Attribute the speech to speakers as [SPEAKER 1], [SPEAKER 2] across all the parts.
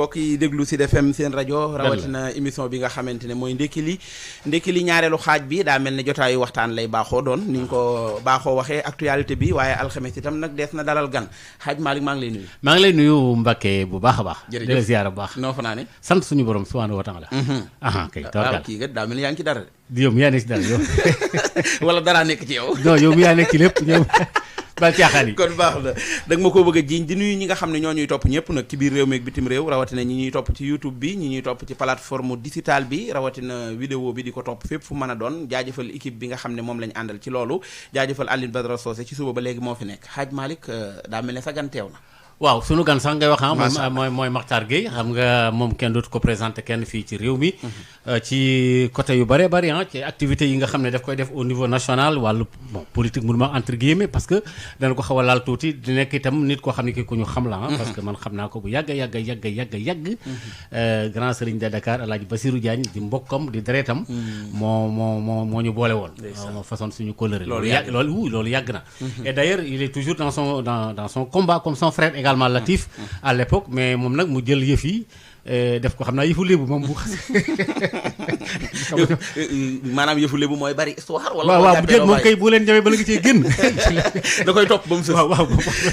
[SPEAKER 1] mbokk yi déglu Sud FM seen rajo rawatina émission bi nga xamante ne mooy ndekki li ñaareelu xaaj bi daa mel ne jotaayu waxtaan lay baaxoo doon ni ñu ko baaxoo waxee actualité bi waaye alxames itam nag dees na dalal gan Hadj Malick maa ngi lay nuyu.
[SPEAKER 2] maa ngi lay nuyu Mbacke bu baax a baax.
[SPEAKER 1] jërëjëf
[SPEAKER 2] di la ziyaara bu baax.
[SPEAKER 1] noo fa naa ne.
[SPEAKER 2] sant suñu borom subhanahu wa taala. Kay
[SPEAKER 1] waaw kii kat daa mel ni yaa ngi ci dara de.
[SPEAKER 2] yow mi yaa nekk ci dara yow.
[SPEAKER 1] wala daraa nekk ci yow.
[SPEAKER 2] non yow mi yaa nekk ci lépp ñoom. bal caaxaan yi
[SPEAKER 1] kon baax na da nga ma koo bëgg a jiiñ di nuyu ñi nga xam ne ñoo ñuy topp ñëpp nag ci biir réew mi ak bitim réew rawatina ñi ñuy topp ci YouTube bi ñi ñuy topp ci plateforme digitale bi rawatina vidéo bi di ko topp fépp fu mën a doon jaajëfal équipe bi nga xam ne moom lañ àndal ci loolu jaajëfal Aline Badara Socé ci suba ba léegi moo fi nekk Hadj Malick daa mel ne sa gan teew na.
[SPEAKER 2] waaw sunu gan sax ngay wax mooy Makhtar Gueye xam nga moom kenn dootu ko présenté kenn fii ci réew mi ci côté yu bëree bëri ci activités yi nga xam ne daf koy def au niveau national wàllu politique mënu ma entre guillemets parce que dana ko xaw a laal tuuti di nekk itam nit koo xam ne kii ku ñu xam la parce que man xam naa ko bu yàgg grand serigne de Dakar El Hadj Bassirou Diagne di mbokkam di deretam moo ñu boole woon moo façon suñu coloré loolu yàgg na et d'ailleurs il est toujours dans son combat comme son frère également Latif à l'époque mais moom nag mu jël yëf yi def ko xam naa yëfu lébu moom bu
[SPEAKER 1] maanaam yëfu lébu mooy bari histoire wala
[SPEAKER 2] waaw bu dee moom kay bu leen jamee bala nga cee génn
[SPEAKER 1] da koy topp ba mu sës waaw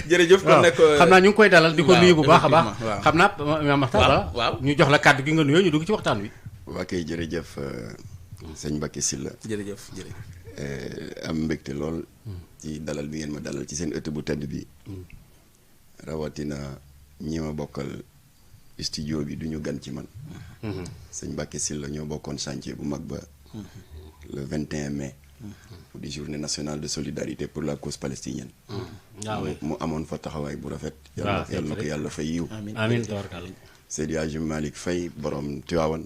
[SPEAKER 1] jërëjëf kon nag
[SPEAKER 2] xam naa ñu ngi koy dalal di ko nuyu bu baax a baax xam naa Makhtar
[SPEAKER 1] waaw
[SPEAKER 2] ñu jox la kàddu gi nga nuyoo ñu dugg ci waxtaan wi
[SPEAKER 3] waa kay jërëjëf sëñ Mbacké Sylla
[SPEAKER 1] jërëjëf
[SPEAKER 3] am mbégte lool ci dalal bi ngeen ma dalal ci seen ëtt bu tedd bi rawatina ñi ma bokkal studio bi du ñu gan ci man sëñ Mbacké Sylla ñoo bokkoon chantier bu mag ba le 21 mai di journée nationale de solidarité pour la cause palestinienne mu amoon fa taxawaay bu rafet yàlla na ko yàlla fay yiw
[SPEAKER 2] amiin
[SPEAKER 3] Seydi Hadji Malick Faye borom Tiwaawan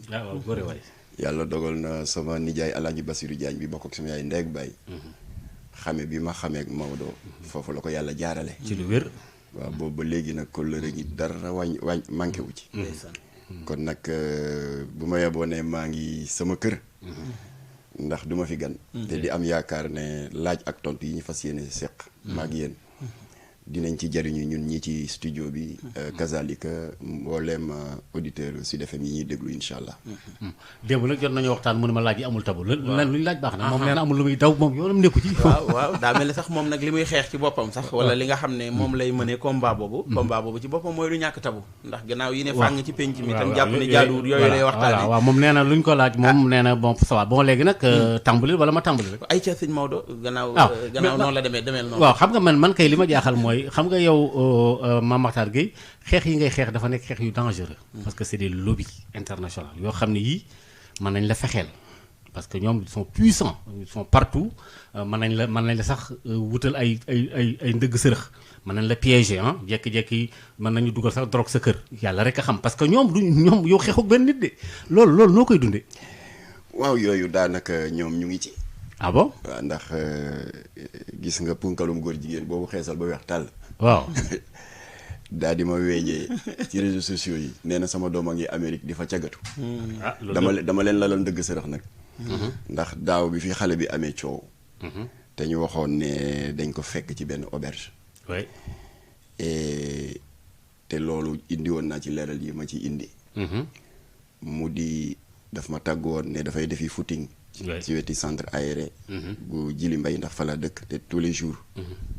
[SPEAKER 3] yàlla dogal na sama nijaay Alaaji Bassirou Diagne bi bokk ak sama yaay ndeeg baay xame bi ma xamee ak Maodo foofu la ko yàlla jaarale
[SPEAKER 2] ci lu wér
[SPEAKER 3] waaw boobu ba léegi nag kóllëre gi dara wañ manqué wu ci kon nag bu ma yeboo ne maa ngi sama kër ndax duma fi gan te di am yaakaar ne laaj ak tontu yi ñu fas yéene seq maag yéen dinañ ci jariñu ñun ñi ci studio bi kazalika mbooleem auditeur Sud FM yi ñuy déglu incha allah
[SPEAKER 2] démb nag jot nañu waxtaan mu ne ma laaj yi amul tabu lu ñu laaj baax na moom nee na amul lu muy daw moom yoonam nekku ci
[SPEAKER 1] waaw daa mel ni sax moom nag li muy xeex ci boppam sax wala li nga xam ne moom lay mënee combat boobu ci boppam mooy lu ñàkk tabu ndax gannaaw yi ne fàng ci penc mi tam jàpp ne jaaduwul yooyu lay waxtaane
[SPEAKER 2] waaw moom nee na lu ñu ko laaj moom nee na bon ça va bon léegi nag tàmbali wala ma tàmbali rek
[SPEAKER 1] ay ca sëñ Maodo gannaaw noonu la demee noonu
[SPEAKER 2] waaw xam nga man kay li ma jaaxal mooy xam nga yow Mame Makhtar Gueye xeex yi ngay xeex dafa nekk xeex yu dangereux parce que c'est des lobbies internationaux yoo xam ne yii mën nañ la fexeel parce que ñoom ils sont puissants ils sont partout mën nañ la sax wutal ay ndëgg sërëx mën nañ la piéger jekki-jekki mën nañu dugal sax drogue sa kër yàlla rek a xam parce que ñoom yow xeexuk benn nit de loolu noo koy dundee
[SPEAKER 3] waaw yooyu daanaka ñoom ñu ngi ci
[SPEAKER 2] ah bon
[SPEAKER 3] waaw ndax gis nga punkalum góor jigéen boobu xeesal ba weex tàll
[SPEAKER 2] waaw
[SPEAKER 3] daal di ma weejee ci réseaux sociaux yi nee na sama doom a ngi Amérique di fa cagatu dama leen lalal ndëgg sërëx nag ndax daaw bi fi xale bi amee coow te ñu waxoon ne dañ ko fekk ci benn auberge te loolu indi woon naa ci leeral yi ma ci indi mu di daf ma tàggoon ne dafay defi footing ci weti centre aéré bu Jili Mbay ndax fa la dëkk te tous les jours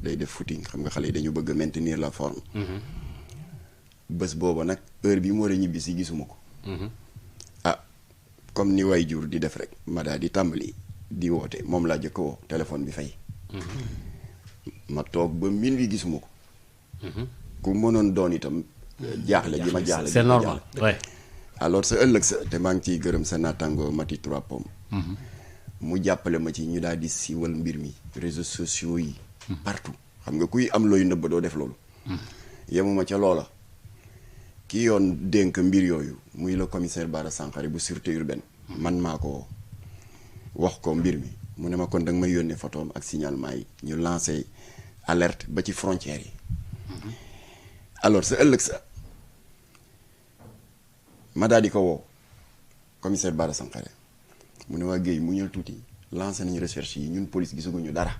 [SPEAKER 3] day def footing xam nga xale yi dañu bëgg maintenir la forme bés booba nag heure bi mu war a ñibbi si gisuma ko comme ni way jur di def rek ma daal di tàmbali di woote moom laa jëkk woo téléphone bi fay ma toog ba min wi gisuma ko ku mënoon doon itam jaaxle ji ma jaaxle
[SPEAKER 2] c'est normal
[SPEAKER 3] alors sa ëllëg sa te maa ngi ciy gërëm sa naataango Mati 3 Pommes mu jàppale ma ci ñu daal di siiwal mbir mi réseaux sociaux yi partout xam nga kuy am looy nëbb doo def loolu yemuma ca loola ki yoon dénk mbir yooyu muy le commissaire Bara Sankhare bu sûreté urbaine man maa ko wax ko mbir mi mu ne ma kon danga may yónnee photoom ak signalement yi ñu lancé alerte ba ci frontières yi alors sa ëllëg sa ma daal di ko woo commissaire Bara Sankhare mu ne waa Guèye mu ñëw tuuti lancé nañu recherche yi ñun police gisaguñu dara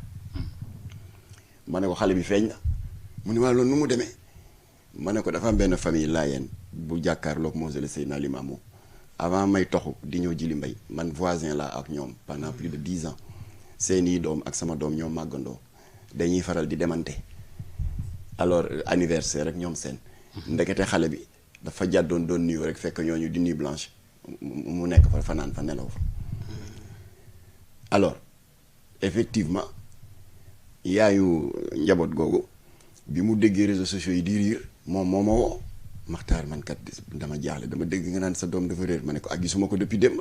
[SPEAKER 3] ma ne ko xale bi feeñ na mu ne waa loolu nu mu demee ma ne ko dafa am benn famille laayeen bu jàkkaarloog mausolée Seydina Limamou avant may toxu di ñëw Jili Mbay man voisin la ak ñoom pendant plus de 10 ans seeni doom ak sama doom ñoom màggandoo dañuy faral di demante alors anniversaire rek ñoom seen ndekete xale bi dafa jàddoon doon nuyu rek fekk ñooñu di nuit blanche mu nekk fa fanaan fa nelaw fa alors effectivement yaayu njaboot googu bi mu déggee réseaux sociaux yi di riir moom moo ma woo Maxtaar man kat dama jaaxle dama dégg nga naan sa doom dafa réer ma ne ko ak gisuma ko depuis démb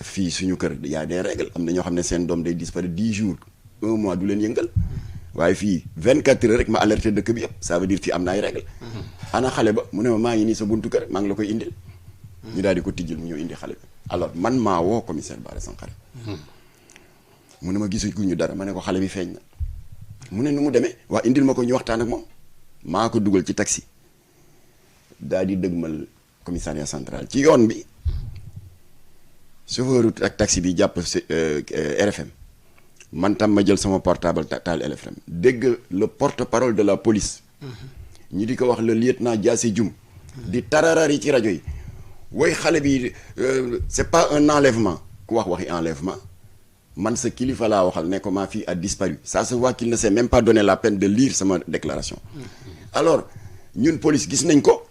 [SPEAKER 3] fii suñu kër y a des règles am na ñoo xam ne seen doom day disparaître 10 jours 1 mois du leen yëngal waaye fii 24 heures rek ma alerté dëkk bi yëpp ça veut dire fii am na ay règles ana xale ba mu ne ma maa ngi nii sa buntu kër maa ngi la koy indil ñu daal di ko tijjil mu ñëw indi xale bi alors man maa woo commissaire Bara Sankaré mu ne ma gisuñu dara ma ne ko xale bi feeñ na mu ne nu mu demee waa indil ma ko ñu waxtaan ak moom maa ko dugal ci taxi daal di dëgmal commissariat central ci yoon bi chauffeur ak taxi bi jàpp RFM man tam ma jël sama portable taal RFM dégg le porte-parole de la police ñi di ko wax le lieutenant Diassé Dioum di tararar yi ci rajo yi woy xale bi c'est pas un enlèvement ku wax waxi enlèvement man sa kilifa laa waxal ne ko ma fille a disparu ça se voit qu'il ne s'est même pas donné la peine de lire sama déclaration alors ñun police gis nañ ko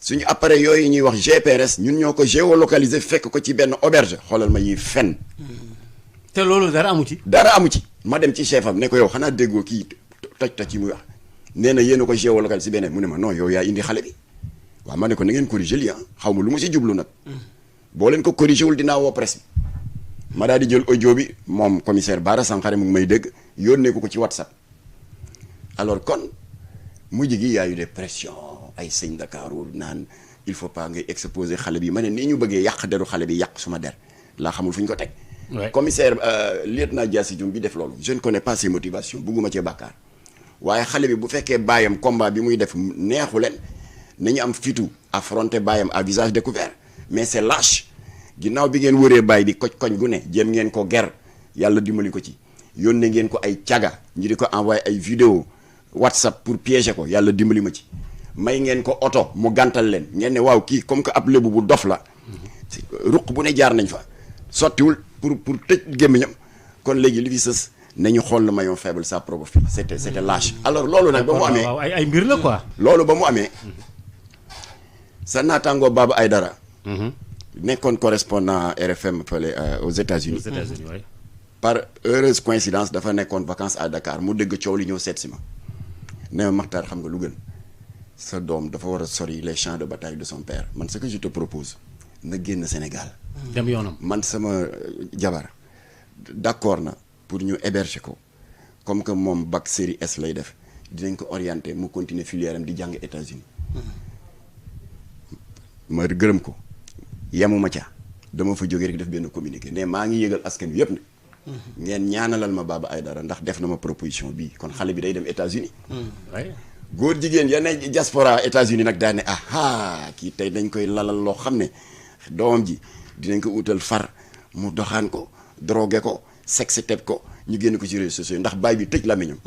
[SPEAKER 3] suñu appareil yooyu ñuy wax GPRS ñun ñoo ko géolocaliser fekk ko ci benn auberge xoolal ma yi fen
[SPEAKER 2] te loolu dara amu ci.
[SPEAKER 3] dara amu ci ma dem ci chef am ne ko yow xanaa déggoo kii toj yi muy wax nee na yéen a ko géolocaliser si beneen mu ne ma non yow yaa indi xale bi waaw ma ne ko na ngeen corriger lii xaw ma lu mu si jublu nag boo leen ko corriger wul dinaa woo presse bi ma daal di jël audio bi moom commissaire Bara Sankaré mu ngi may dégg yónnee ko ci WhatsApp alors kon mujj gi y a eu des pressions ay sëñ Ndakaaru naan il faut pas ngay exposer xale bi ma ne nii ñu bëggee yàq deru xale bi yàq suma der laa xamul fu ñu ko teg. commissaire lieutenant Diassy Dioum bi def loolu je ne connais pas ses motivations bugguma cee bàkkaar waaye xale bi bu fekkee baayam combat bi muy def neexu leen nañu am fitu affronter baayam à visage découvert mais c'est lâche ginnaaw bi ngeen wëree baay bi koñ gu ne jéem ngeen ko ger yàlla dimbali ko ci yónnee ngeen ko ay caga ñi di ko envoyé ay vidéo WhatsApp pour piéger ko yàlla dimbali ma ci may ngeen ko oto mu gàntal leen ngeen ne waaw kii comme que ab lébu bu dof la ruq bu ne jaar nañ fa sottiwul pour tëj gémmiñam kon léegi li fi sës nañu xool le maillon faible ça provoque c'était lâche alors loolu nag ba mu amee
[SPEAKER 2] ay mbir la quoi.
[SPEAKER 3] loolu ba mu amee sa naataangoo Baba Aydara nekkoon correspondant RFM fële aux États-Unis
[SPEAKER 2] oui.
[SPEAKER 3] par heureuse coïncidence dafa nekkoon vacances à Dakar mu dégg coow li ñëw seet si ma ne ma Maxtaar xam nga lu gën sa doom dafa war a sori les champs de bataille de son père man ce que je te propose na génn Sénégal
[SPEAKER 2] dem yoonam
[SPEAKER 3] man sama jabar d'accord na pour ñu héberger ko comme que moom bac série S lay def dinañ ko orienter mu continuer filière am di jàng États-Unis ma gërëm ko yemuma ca dama fa jógee rek def benn communiqué ne maa ngi yëgal askan wi yëpp ne ngeen ñaanalal ma Baba Aydara ndax def na ma proposition bii kon xale bi day dem États-Unis góor jigéen ya ne diaspora États-Unis nag daa ne kii tey dañ koy lalal loo xam ne doomam ji dinañ ko utal far mu doxaan ko drogué ko sexe teb ko ñu génn ko ci réseaux sociaux ndax baay bi tëj làmmiñam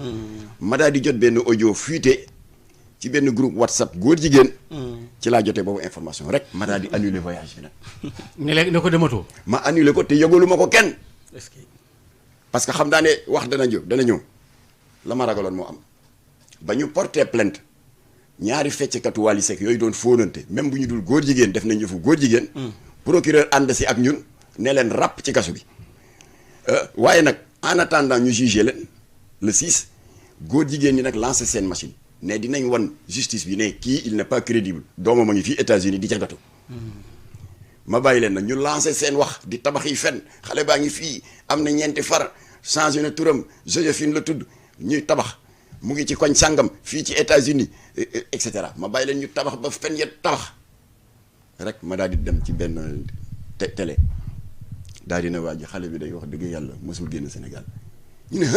[SPEAKER 3] ma daal di jot benn audio fuité ci benn groupe WhatsApp góor jigéen ci laa jotee boobu information rek ma daal di annulé voyage bi nag
[SPEAKER 2] ne léegi ne ko dematoo
[SPEAKER 3] ma annulé ko te yëgalu ma ko kenn parce que xam naa ne wax dana ñëw la ma ragaloon moo am ba ñu porté plainte ñaari fecckatu Wally Seck yooyu doon fóonante même bu ñu dul góor jigéen def nañ yëfu góor jigéen procureur ànd si ak ñun ne leen ràpp ci kaso bi waaye nag en attendant ñu jugé leen le 6 góor jigéen ñi nag lancé seen machine ne dinañ wan justice bi ne kii il n'est pas crédible doomam a ngi fii États-Unis di jagatu ma bàyyi leen nag ñu lancé seen wax di tabax yi fen xale baa ngi fii am na ñeenti far changé na turam Joséphine la tudd ñuy tabax mu ngi ci koñ sàngam fii ci États-Unis et cetera ma bàyyi leen ñu tabax ba fen ya tabax rek ma daal di dem ci benn télé daal di ne waa ji xale bi day wax dëgg yàlla mësul génn Sénégal ñu ne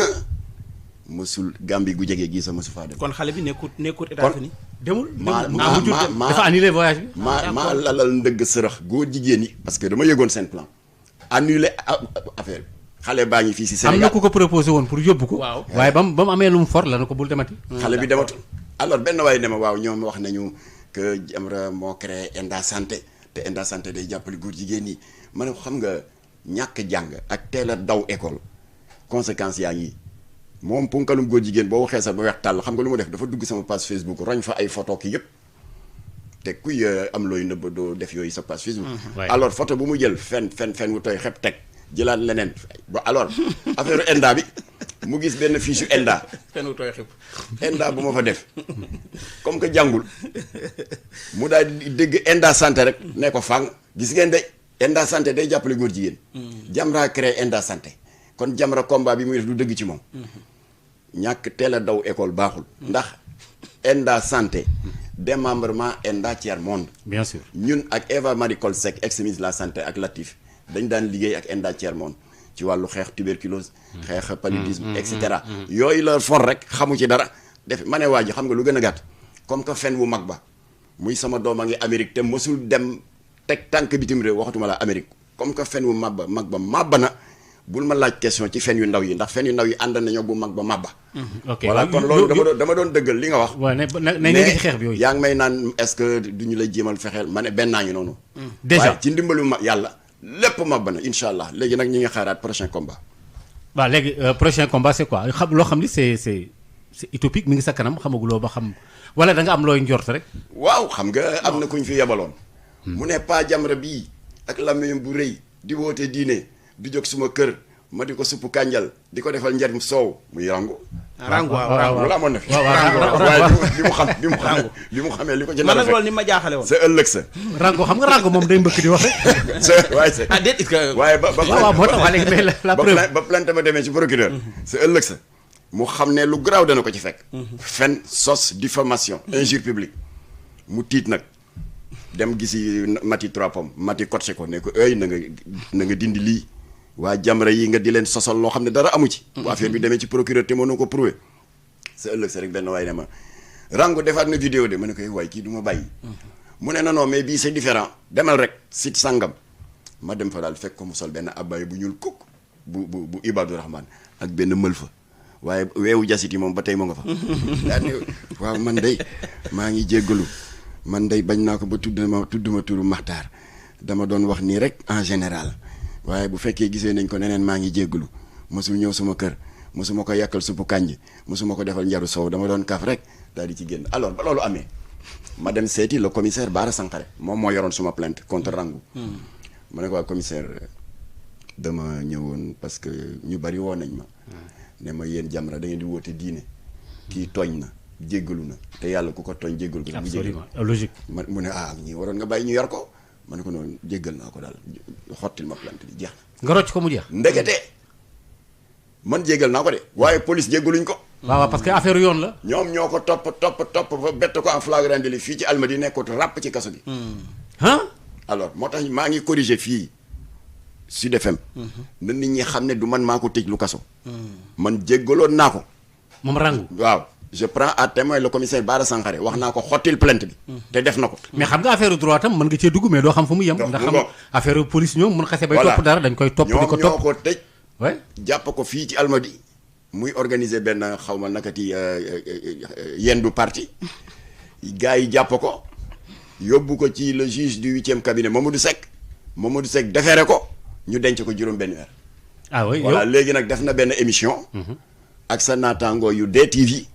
[SPEAKER 3] mësul Gambie gu jege gii sa mësu faa dem.
[SPEAKER 1] kon xale bi nekkut États-Unis
[SPEAKER 2] demul
[SPEAKER 3] maa
[SPEAKER 2] dafa annulé voyage bi.
[SPEAKER 3] maa lalal ndëgg sërëx góor jigéen yi parce que dama yëgoon seen plan annulé affaire bi xale baa ngi fii si Sénégal
[SPEAKER 2] am na ku ko proposé woon pour yóbbu ko.
[SPEAKER 1] waaw
[SPEAKER 2] waaye ba mu amee lu mu for la na ko bul demati.
[SPEAKER 3] xale bi dematul alors benn waay ne ma waaw ñoom wax nañu que Jamra moo créé Enda Santé te Enda Santé day jàppale góor jigéen ñi ma ne ko xam nga ñàkk jàng ak teel a daw école conséquences yaa ngi moom punkalum góor jigéen boo waxee sax ba weex tàll xam nga lu mu def dafa dugg sama page Facebook roñ fa ay photo ki yëpp te kuy am looy nëbb doo def yooyu sa page Facebook. alors photo bu mu jël fen wu tooy xep teg jëlaat leneen ba alors affaire Enda bi mu gis benn fiche Enda.
[SPEAKER 1] fen wu tooy xep.
[SPEAKER 3] Enda bu ma fa def comme que jàngul mu daal di dégg Enda Santé rek ne ko fang gis ngeen de Enda Santé day jàppale góor jigéen. Jamra créé Enda Santé kon Jamra combat bi muy def du dëgg ci moom. ñàkk teel a daw école baaxul. ndax Enda Santé. démembrement Enda Tiers Monde.
[SPEAKER 2] bien sûr
[SPEAKER 3] ñun ak Eva Marie Coll Seck ex-ministre de la santé ak Latif dañ daan liggéey ak Enda Tiers Monde ci wàllu xeex tuberculose. xeex paludisme et cetera. yooyu la for rek xamu ci dara def ma ne waa ji xam nga lu gën a gàtt comme que fen wu mag ba muy sama doom a ngi Amérique te mosul dem teg tànk bitim réew waxatuma la Amérique comme que fen wu mag ba màbba na bul ma laaj question ci fen yu ndaw yi ndax fen yu ndaw yi ànd nañoo bu mag ba màbba.
[SPEAKER 2] ok
[SPEAKER 3] voilà kon loolu dama doon dëggal li nga wax.
[SPEAKER 2] waaw ne ngi ci xeex bi yooyu.
[SPEAKER 3] yaa ngi may naan est-ce que du ñu lay jéemal fexeel ma ne benn naa ngi noonu.
[SPEAKER 2] déjà
[SPEAKER 3] waaye ci ndimbalu yàlla lépp màbba na incha allah léegi nag ñi nga xaaraat prochain combat.
[SPEAKER 2] waaw léegi prochain combat c'est quoi loo xam ni c'est utopique mi ngi sa kanam xamaguloo ba xam wala da nga am looy njort rek.
[SPEAKER 3] waaw xam nga am na ku ñu fi yebaloon. mu ne pas Jamra bii ak làmmiñam bu rëy di woote diine di jóg suma kër. ma di ko suppu kànjal di ko defal njariñ soow muy rangu.
[SPEAKER 1] rangu waaw
[SPEAKER 3] wala amoon na fi.
[SPEAKER 2] waaw
[SPEAKER 3] li mu xamee li ko ci
[SPEAKER 1] man nag loolu ni ma jaaxale woon.
[SPEAKER 3] sa ëllëg sa.
[SPEAKER 2] rango xam nga rango moom day mbëkk di wax rek.
[SPEAKER 3] waaye
[SPEAKER 1] déet est-ce que.
[SPEAKER 3] waaye ba
[SPEAKER 2] moo tax waa léegi mais la preuve.
[SPEAKER 3] ba plainte ma demee ci procureur. sa ëllëg sa mu xam ne lu garaaw dana ko ci fekk. fen sos diffamation injure publique mu tiit nag dem gisi Mati 3 Pommes Mati coaché ko ne ko ëy na nga dindi lii. waa Jamra yi nga di leen sosal loo xam ne dara amu ci. bu affaire bi demee ci procureur te mënoo ko prouver. sa ëllëg sa rek benn waay ne ma rango defaat na vidéo de ma ne koy waay kii du ma bàyyi. mu ne non mais bii c'est différent demal rek site sangam. ma dem fa daal fekk ko mu sol benn abbaye bu ñuul kukk bu Ibadou Rahman ak benn mël fa waaye weewu jasit yi moom ba tey moo nga fa. daa ne waaw man day maa ngi jéggalu man day bañ naa ko ba tudd ma turu Maxtaar dama doon wax nii rek en général. waaye bu fekkee gisee nañ ko neneen maa ngi jéggalu mosul ñëw sama kër mosuma ko yàkkal suppu kànj mosuma ko defal njaru soow dama doon kaf rek daal di ci génn alors ba loolu amee ma dem seeti le commissaire Bara Sankaré moom moo yoroon suma plainte contre Rangu. ma ne ko waa commissaire dama ñëwoon parce que ñu bari woo nañ ma ne ma yéen Jamra da ngeen di woote diine kii tooñ na jéggalu na te yàlla ku ko tooñ jéggalu ko.
[SPEAKER 2] absolument logique.
[SPEAKER 3] mu ne ñii waroon nga bàyyi ñu yor ko. ma ne ko noonu jéggal naa ko daal xottil ma plainte bi jeex na.
[SPEAKER 2] nga rocc ko mu jeex.
[SPEAKER 3] ndekete man jéggal naa ko de waaye police jéggaluñ ko.
[SPEAKER 2] waaw parce que affaire yoon la.
[SPEAKER 3] ñoom ñoo ko topp ba bett ko en flagrant délit fii ci Almadies nekkut ràpp ci kaso bi. alors moo tax maa ngi corriger fii Sud FM. na nit ñi xam ne du man maa ko tëj lu kaso. man jéggaloon naa ko.
[SPEAKER 2] moom Rangu.
[SPEAKER 3] waaw. je prends à témoin le commissaire Bara Sankaré wax naa ko xottil plainte bi. te def na ko.
[SPEAKER 2] mais xam nga affaire droit tam mën nga cee dugg mais doo xam fu mu yem. ndax xam affaire police ñoom mun xasee bay topp dara dañ koy topp di ko topp
[SPEAKER 3] ñoo ko tëj.
[SPEAKER 2] ouais
[SPEAKER 3] jàpp ko fii ci Almadies muy organiser benn xaw ma nakati yendu parti gars yi jàpp ko yóbbu ko ci le juge du 8e cabinet Mamadou Seck defeere ko ñu denc ko juróom benn weer.
[SPEAKER 2] ah oui
[SPEAKER 3] voilà léegi nag def na benn émission. ak sa naataangoo yu DTV.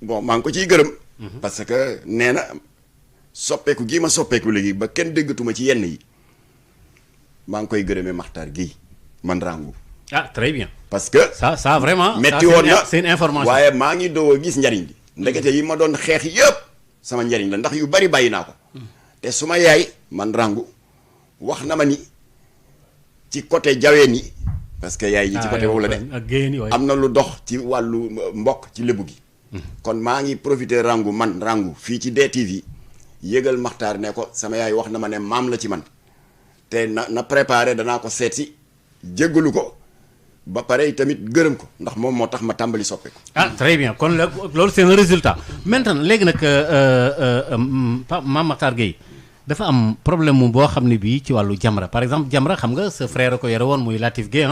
[SPEAKER 3] bon maa ngi ko ciy gërëm. parce que nee na soppeeku gii ma soppeeku léegi ba kenn déggatuma ci yenn yi maa ngi koy gërëmee Maxtaar Guèye man Rangu.
[SPEAKER 2] ah très bien.
[SPEAKER 3] parce que
[SPEAKER 2] ça vraiment.
[SPEAKER 3] metti woon na
[SPEAKER 2] c'est une information.
[SPEAKER 3] waaye maa ngi doog a gis njariñ bi. ndekete yi ma doon xeex yëpp sama njariñ la ndax yu bari bàyyi naa ko. te su ma yaay man Rangu wax na ma ni ci côté jaween yi. parce que yaay ji ci côté boobu la de am na lu dox ci wàllu mbokk ci lébu gi. kon maa ngi profité Rangu fii ci DTV yëgal Maxtaar ne ko sama yaay wax na ma ne maam la ci man te na préparé danaa ko seet si jéggalu ko ba pare tamit gërëm ko ndax moom moo tax ma tàmbali soppeeku.
[SPEAKER 2] ah très bien kon loolu c'est un résultat maintenant léegi nag Mame Mactar Guèye dafa am problème mu boo xam ne bii ci wàllu Jamra par exemple Jamra xam nga sa frère ko yore woon muy Latif Guèye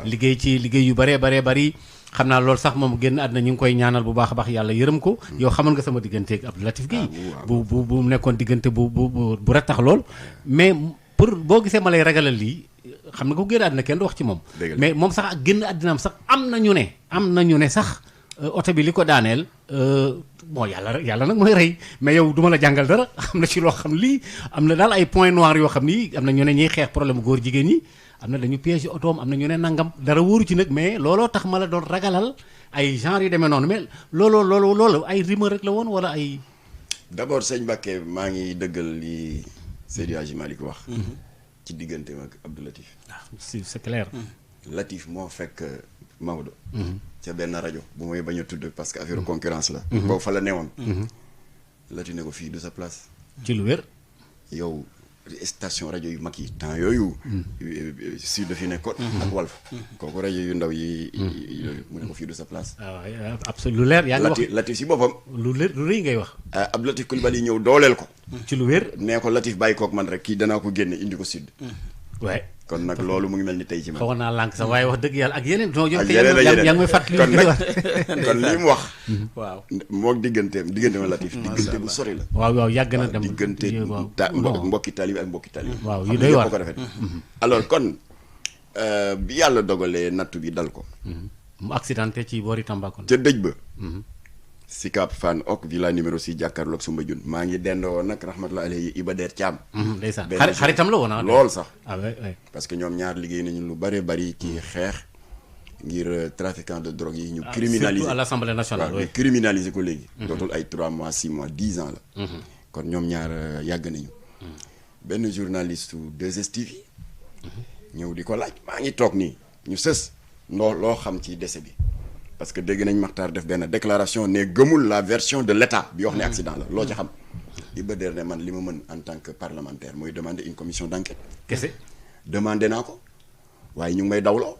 [SPEAKER 2] liggéey ci liggéey yu bëree bari xam naa loolu sax moom génn àddina ñu ngi koy ñaanal bu baax a baax yàlla yërëm ko yow xamal nga sama digganteeg Abdou Latif Guèye bu nekkoon diggante bu retax lool mais pour boo gisee ma lay ragalal lii xam nga ko génn àddina kenn du wax ci moom mais moom sax ak génn àddinaam sax am na ñu ne sax oto bi li ko daaneel bon yàlla nag mooy rey mais yow duma la jàngal dara am na ci loo xam lii am na daal ay point noir yoo xam ni am na ñu ne ñuy xeex problème góor jigéen ñi am na dañu piège otoom am na ñu ne nangam dara wóoru ci nag mais looloo tax ma la doon ragalal ay genre yu demee noonu mais loolu ay rumeur rek la woon wala ay.
[SPEAKER 3] d'abord sëñ Mbacké maa ngi dëggal li Seydi Hadji Malick wax. ci diggante ak Abdou Latif.
[SPEAKER 2] c'est clair.
[SPEAKER 3] Latif moo fekk Maodo. ca benn rajo bu may bañ a tudd parce que affaire concurrence la. boobu fa la newoon. Latif ne ko fii du sa place.
[SPEAKER 2] ci lu wér.
[SPEAKER 3] yow station rajo yu mag yi temps yooyu. Sud fi nekkoon. ak Walf. kooku rajo yu ndaw yi mu ne ko fii du sa place.
[SPEAKER 2] waaw absolument lu leer yaa ngi wax
[SPEAKER 3] Latif si boppam.
[SPEAKER 2] lu rëy ngay wax.
[SPEAKER 3] Abdou Latif Coulibaly ñëw dooleel ko.
[SPEAKER 2] ci lu wér.
[SPEAKER 3] nee ko Latif bàyyi kook man rek kii danaa ko génne indi ko Sud.
[SPEAKER 2] waaye.
[SPEAKER 3] kon nag loolu mu ngi mel ni tey ci man.
[SPEAKER 2] xawoon naa lànk sax waaye wax dëgg yàlla ak yeneen.
[SPEAKER 3] ak yeneen
[SPEAKER 2] yaa ngi may fàttali
[SPEAKER 3] kon li mu wax.
[SPEAKER 1] waaw
[SPEAKER 3] moog digganteem Latif. diggante bu sori la.
[SPEAKER 2] waaw yàgg na dem
[SPEAKER 3] diggante mbokki taalibe ak mbokki taalibe.
[SPEAKER 2] waaw yu doy waar
[SPEAKER 3] ko defee. alors kon bi yàlla dogalee nattu bi dal ko.
[SPEAKER 2] mu accidenté ci boori Tambacounda.
[SPEAKER 3] ca dëj ba. Sicap Fann ok villa numéro 6 jàkkaarloog Soumbédioune maa ngi dendoo woon nag rahmatullahi alayhi Iba Der Thiam.
[SPEAKER 2] ndeysaan xaritam la woon
[SPEAKER 3] lool sax.
[SPEAKER 2] oui.
[SPEAKER 3] parce que ñoom ñaar liggéey nañu lu bari ci xeex ngir trafiquant de drogue yi ñu criminaliser
[SPEAKER 2] surtout à l'Assemblée nationale.
[SPEAKER 3] waaw ñu criminaliser ko léegi. dootul ay 3 mois 6 mois 10 ans la. kon ñoom ñaar yàgg nañu. benn journaliste 2STV ñëw di ko laaj maa ngi toog nii ñu sës loo xam ci décès bi. parce que dégg nañ Makhtar def benn déclaration ne gëmul la version de l'État bi wax ne accident la loo ci xam. Iba Der ne man li ma mën en tant que parlementaire mooy demander une commission d'enquête.
[SPEAKER 2] kese
[SPEAKER 3] demandé naa ko waaye ñu ngi may dawloo.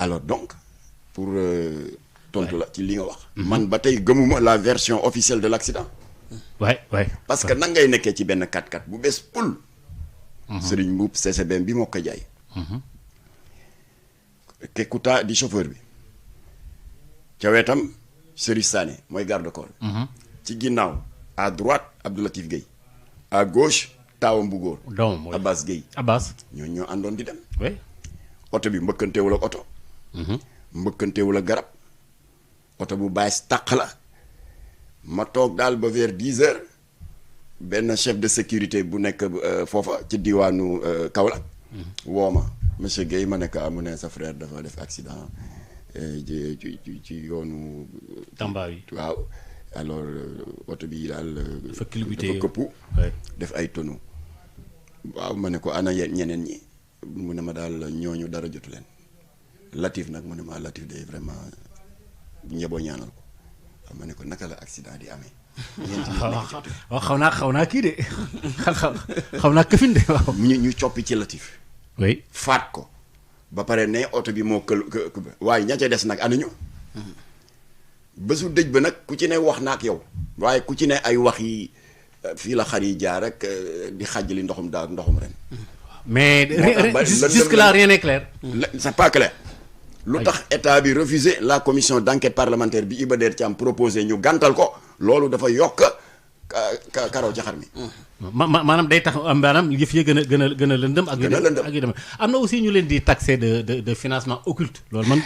[SPEAKER 3] alors donc pour tontu la ci li nga wax. man ba tey gëmuma la version officielle de l'accident.
[SPEAKER 2] waay
[SPEAKER 3] parce que nan ngay nekkee ci benn 4x4 bu bees pul. Serigne Mboup CCBM bi moo ko jaay. Kekuta di chauffeur bi. ca wetam Serif Sané mooy garde corps. ci ginnaaw à droite Abdou Latif Guèye. à gauche taawam bu góor.
[SPEAKER 2] doomam mooy
[SPEAKER 3] Abbas Guèye.
[SPEAKER 2] Abbas.
[SPEAKER 3] ñoo àndoon di dem.
[SPEAKER 2] oui.
[SPEAKER 3] oto bi mbëkkanteewul ak oto. mbëkkanteewul ak garab. oto bu bàyyi tàq la. ma toog daal ba vers 10 heures. benn chef de sécurité bu nekk foofa ci diwaanu Kaolack. woo ma monsieur Guèye ma nekk amu ne sa frère dafa def accident. ci yoonu.
[SPEAKER 2] Tamba yi
[SPEAKER 3] waaw alors oto bi daal.
[SPEAKER 2] dafa kilibité
[SPEAKER 3] dafa këppu. def ay tonneaux. waaw ma ne ko ana ñeneen ñi. mu ne ma daal ñooñu dara jotu leen. Latif nag mu ne ma Latif de vraiment ñeboo ñaanal ko. waaw ma ne ko naka la accident di amee.
[SPEAKER 2] waaw xaw naa kii de xaw naa këfin de waaw.
[SPEAKER 3] ñu coppi ci Latif.
[SPEAKER 2] oui
[SPEAKER 3] faat ko. ba pare ne oto bi moo waaye ña ca des nag anañu. bésu dëj ba nag ku ci ne wax na ak yow. waaye ku ci ne ay wax yi fii la xar yi jaar rek di xàjjali ndoxum daaw ndoxum ren.
[SPEAKER 2] mais jusque là rien n'est clair.
[SPEAKER 3] c'est pas clair. lu tax état bi refusé la commission d'enquête parlementaire bi Iba Der Thiam proposé ñu gàntal ko loolu dafa yokk karaw ci xar mi.
[SPEAKER 2] maanaam day tax maanaam yëf yi gën a lëndëm ak yu dem am na aussi ñu leen di taxé de financement occulte loolu man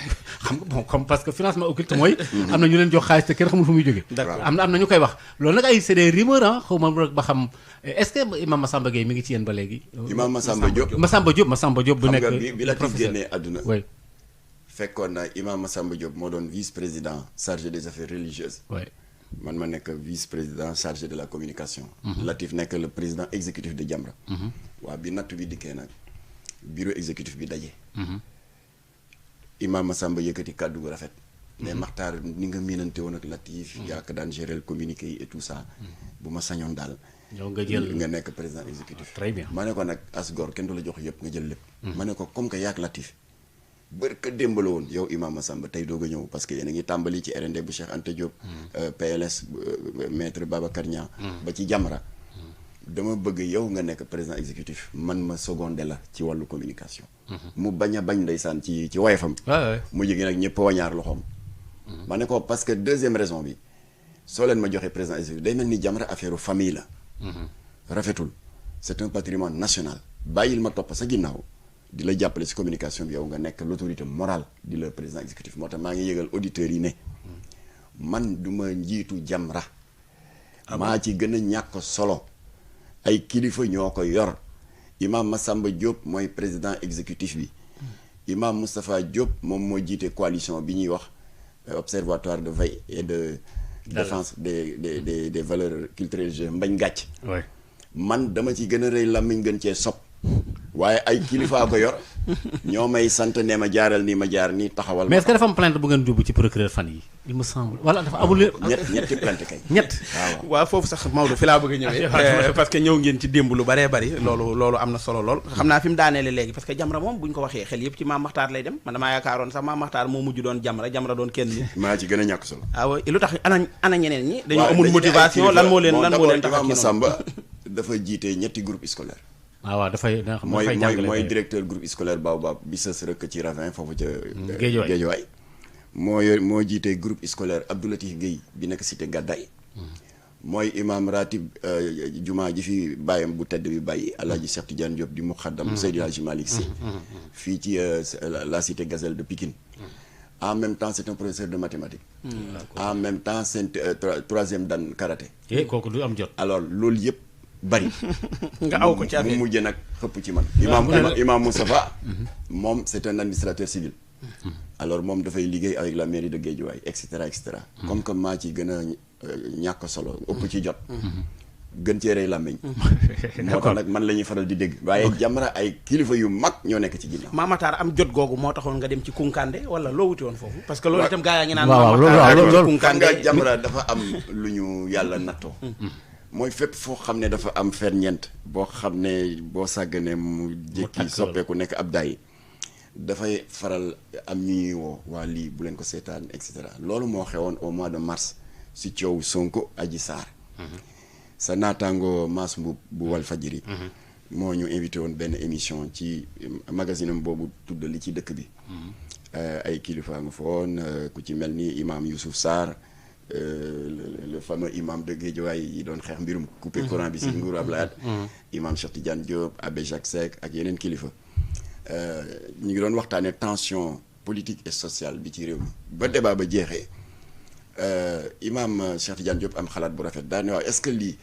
[SPEAKER 2] xam nga bon comme parce que financement occulte mooy am na ñu leen jox xaalis te kenn xamul fu muy jógee am na ñu koy wax loolu nag ay c'est des rumeurs xaw ma rek ba xam est-ce que Imam Massamba Gueye mi ngi ci yéen ba léegi.
[SPEAKER 3] Imam Massamba Diop
[SPEAKER 2] Massamba Diop bu nekk
[SPEAKER 3] xam nga bi la ci génnee àdduna
[SPEAKER 2] oui
[SPEAKER 3] fekkoon na Imam Massamba Diop moo doon vice-président chargé des affaires religieuses.
[SPEAKER 2] oui
[SPEAKER 3] man ma nekk vice-président chargé de la communication. Latif nekk le président exécutif de Jamra. waaw bi nattu bi dikkee nag bureau exécutif bi daje. Imam Massamba yëkkati kàddu gu rafet. mais Makhtar ni nga miinante woon ak Latif. yaa ko daan gérer le communiqué yi et tout ça. bu ma sañoon daal.
[SPEAKER 2] yow nga jël
[SPEAKER 3] nga nekk président exécutif.
[SPEAKER 2] très bien
[SPEAKER 3] ma ne ko nag as gor kenn du la jox yëpp nga jël lépp. ma ne ko comme que yaa ak Latif. bërka démb la woon yow Imam Massamba tey doog a ñëw parce que yéen a ngi tàmbali ci RND bu Cheikh Anta Diop. PLS maître Babacar Niang ba ci Jamra. dama bëgg yow nga nekk président exécutif man ma secondé la ci wàllu communication. mu bañ a bañ ndeysaan ci woyefam. mu jigi nag ñëpp wañaar loxoom. ma ne ko parce que deuxième raison bi soo leen ma joxee président exécutif day mel ni Jamra affaire famille la. rafetul c'est un patrimoine national. bàyyil ma topp sa ginnaaw di la jàppale ci communication bi yow nga nekk l'autorité morale di la président exécutif moo tax maa ngi yëgal auditeurs yi ne man du ma njiitu Jamra. maa ci gën a ñàkk solo. ay kilifa ñoo ko yor. imam Massamba Diop mooy président exécutif bi. imam Moustapha Diop moom moo jiite coalition bi ñuy wax observatoire de veille et de défense des valeurs culturelles mbañ gàcc. man dama ci gën a rëy làmmiñ gën cee sopp waaye ay kilifaa ko yor ñoo may sant ne ma jaaral nii ma jaar nii taxawal.
[SPEAKER 2] mais est-ce que dafa am plainte bu ngeen jubbu ci procureur fan yi il me semble wala dafa amul.
[SPEAKER 3] ñetti plainte kay.
[SPEAKER 2] ñett
[SPEAKER 1] waaw foofu sax Maodo fi laa bëgg a ñëwee. parce que ñëw ngeen ci démb lu baree bari. loolu am na solo lool. xam naa fi mu daaneele léegi parce que Jamra moom buñ ko waxee xel yëpp ci Mame Makhtar lay dem man damaa yaakaaroon sax Mame Makhtar moo mujj doon Jamra doon kenn nit.
[SPEAKER 3] maa ci gën a ñàkk solo.
[SPEAKER 1] waaw lu tax ana ñeneen ñi. dañoo amul motivation lan moo leen tax a
[SPEAKER 3] Massamba dafa jiite ñetti groupe scolaire.
[SPEAKER 2] waaw dafay jàngale
[SPEAKER 3] mooy directeur groupe scolaire Baobab bi sës rek ci Ravin foofu ca Guédiawaye moo jiite groupe scolaire Abdoulatif Guèye bi nekk cité Gàddaay mooy imam ratib jumaa ji fi bàyyam bu tedd bi bàyyi Alaaji Cheikh Tidiane Diop di muxaddam Seydi Hadji Malick Sy fii ci la cité Gazelle de Pikine en même temps c'est un professeur de mathématiques en même temps c'est troisième dan karaté
[SPEAKER 2] kooku du am jot
[SPEAKER 3] alors loolu yëpp bari
[SPEAKER 1] nga aw ko ci affaire
[SPEAKER 3] mu mujjee nag xëpp ci man imam Moustapha moom c'est un administrateur civil alors moom dafay liggéey avec la mairie de Guédiawaye et cetera comme que maa ci gën a ñàkk solo ëpp ci jot gën cee rey làmmiñ moo tax nag man la ñuy faral di dégg waaye Jamra ay kilifa yu mag ñoo nekk ci ginnaaw.
[SPEAKER 1] Mame Makhtar am jot googu moo taxoon nga dem ci Kunkande wala loo wuti woon foofu parce que loolu itam gaa yaa ngi naan
[SPEAKER 2] loolu
[SPEAKER 3] Kunkande xam nga Jamra dafa am lu ñu yàlla nattoo mooy fépp foo xam ne dafa am ferñeent boo xam ne boo sàgganee mu jékki soppeeku nekk ab daay dafay faral am ñu ñuy woo waa lii bu leen ko seetaan et cetera loolu moo xewoon au mois de mars si coow Sonko Adji Sarr sa naataango Mass Mboup bu Walfadjri moo ñu invité woon benn émission ci magazine am boobu tudd li ci dëkk bi ay kilifa nga fa woon ku ci mel ni imam Youssouf Sarr le fameux imam de Guédiawaye yi doon xeex mbirum coupé courant bi si nguuru Abdoulaye Wade imam Cheikh Tidiane Diop Abbé Jacques Seck ak yeneen kilifa ñu ngi doon waxtaanee tension politique et sociale bi ci réew mi ba débat ba jeexee imam Cheikh Tidiane Diop am xalaat bu rafet daal ne waaw est-ce que lii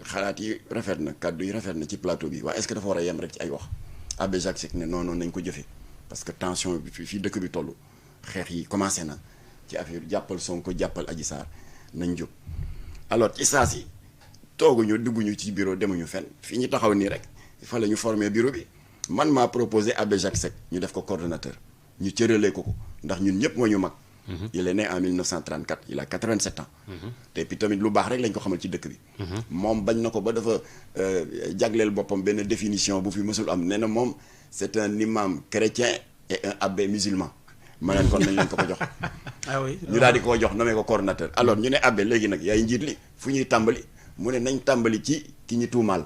[SPEAKER 3] xalaat yi rafet na kàddu yi rafet na ci plateau bi waaye est-ce que dafa war a yem rek ci ay wax Abbé Jacques Seck ne non nañ ko jëfee parce que tension bi fii dëkk bi toll xeex yi commencé na ci affaire jàppal Sonko jàppal Adji Sarr nañ jóg alors ci saa si tooguñu dugguñu ci bureau demuñu fenn fii ñu taxaw nii rek fa la ñu formé bureau bi man maa proposé Abbé Jacques Seck ñu def ko coordonnateur ñu cëralee ko ndax ñun ñëpp moo ñu mag. il est né en 1934 il a 87 ans. te puis tamit lu baax rek lañ ko xamal ci dëkk bi. moom bañ na ko ba dafa jagleel boppam benn définition bu fi mësul am nee na moom c'est un imam chrétien et un abbé musulman. ma leen kon nañ leen ko jox.
[SPEAKER 1] ah oui
[SPEAKER 3] ñu daal di koo jox nommé ko coordonnateur alors ñu ne abbé léegi nag yaay njiit li fu ñuy tàmbali mu ne nañ tàmbali ci ki ñu tuumaal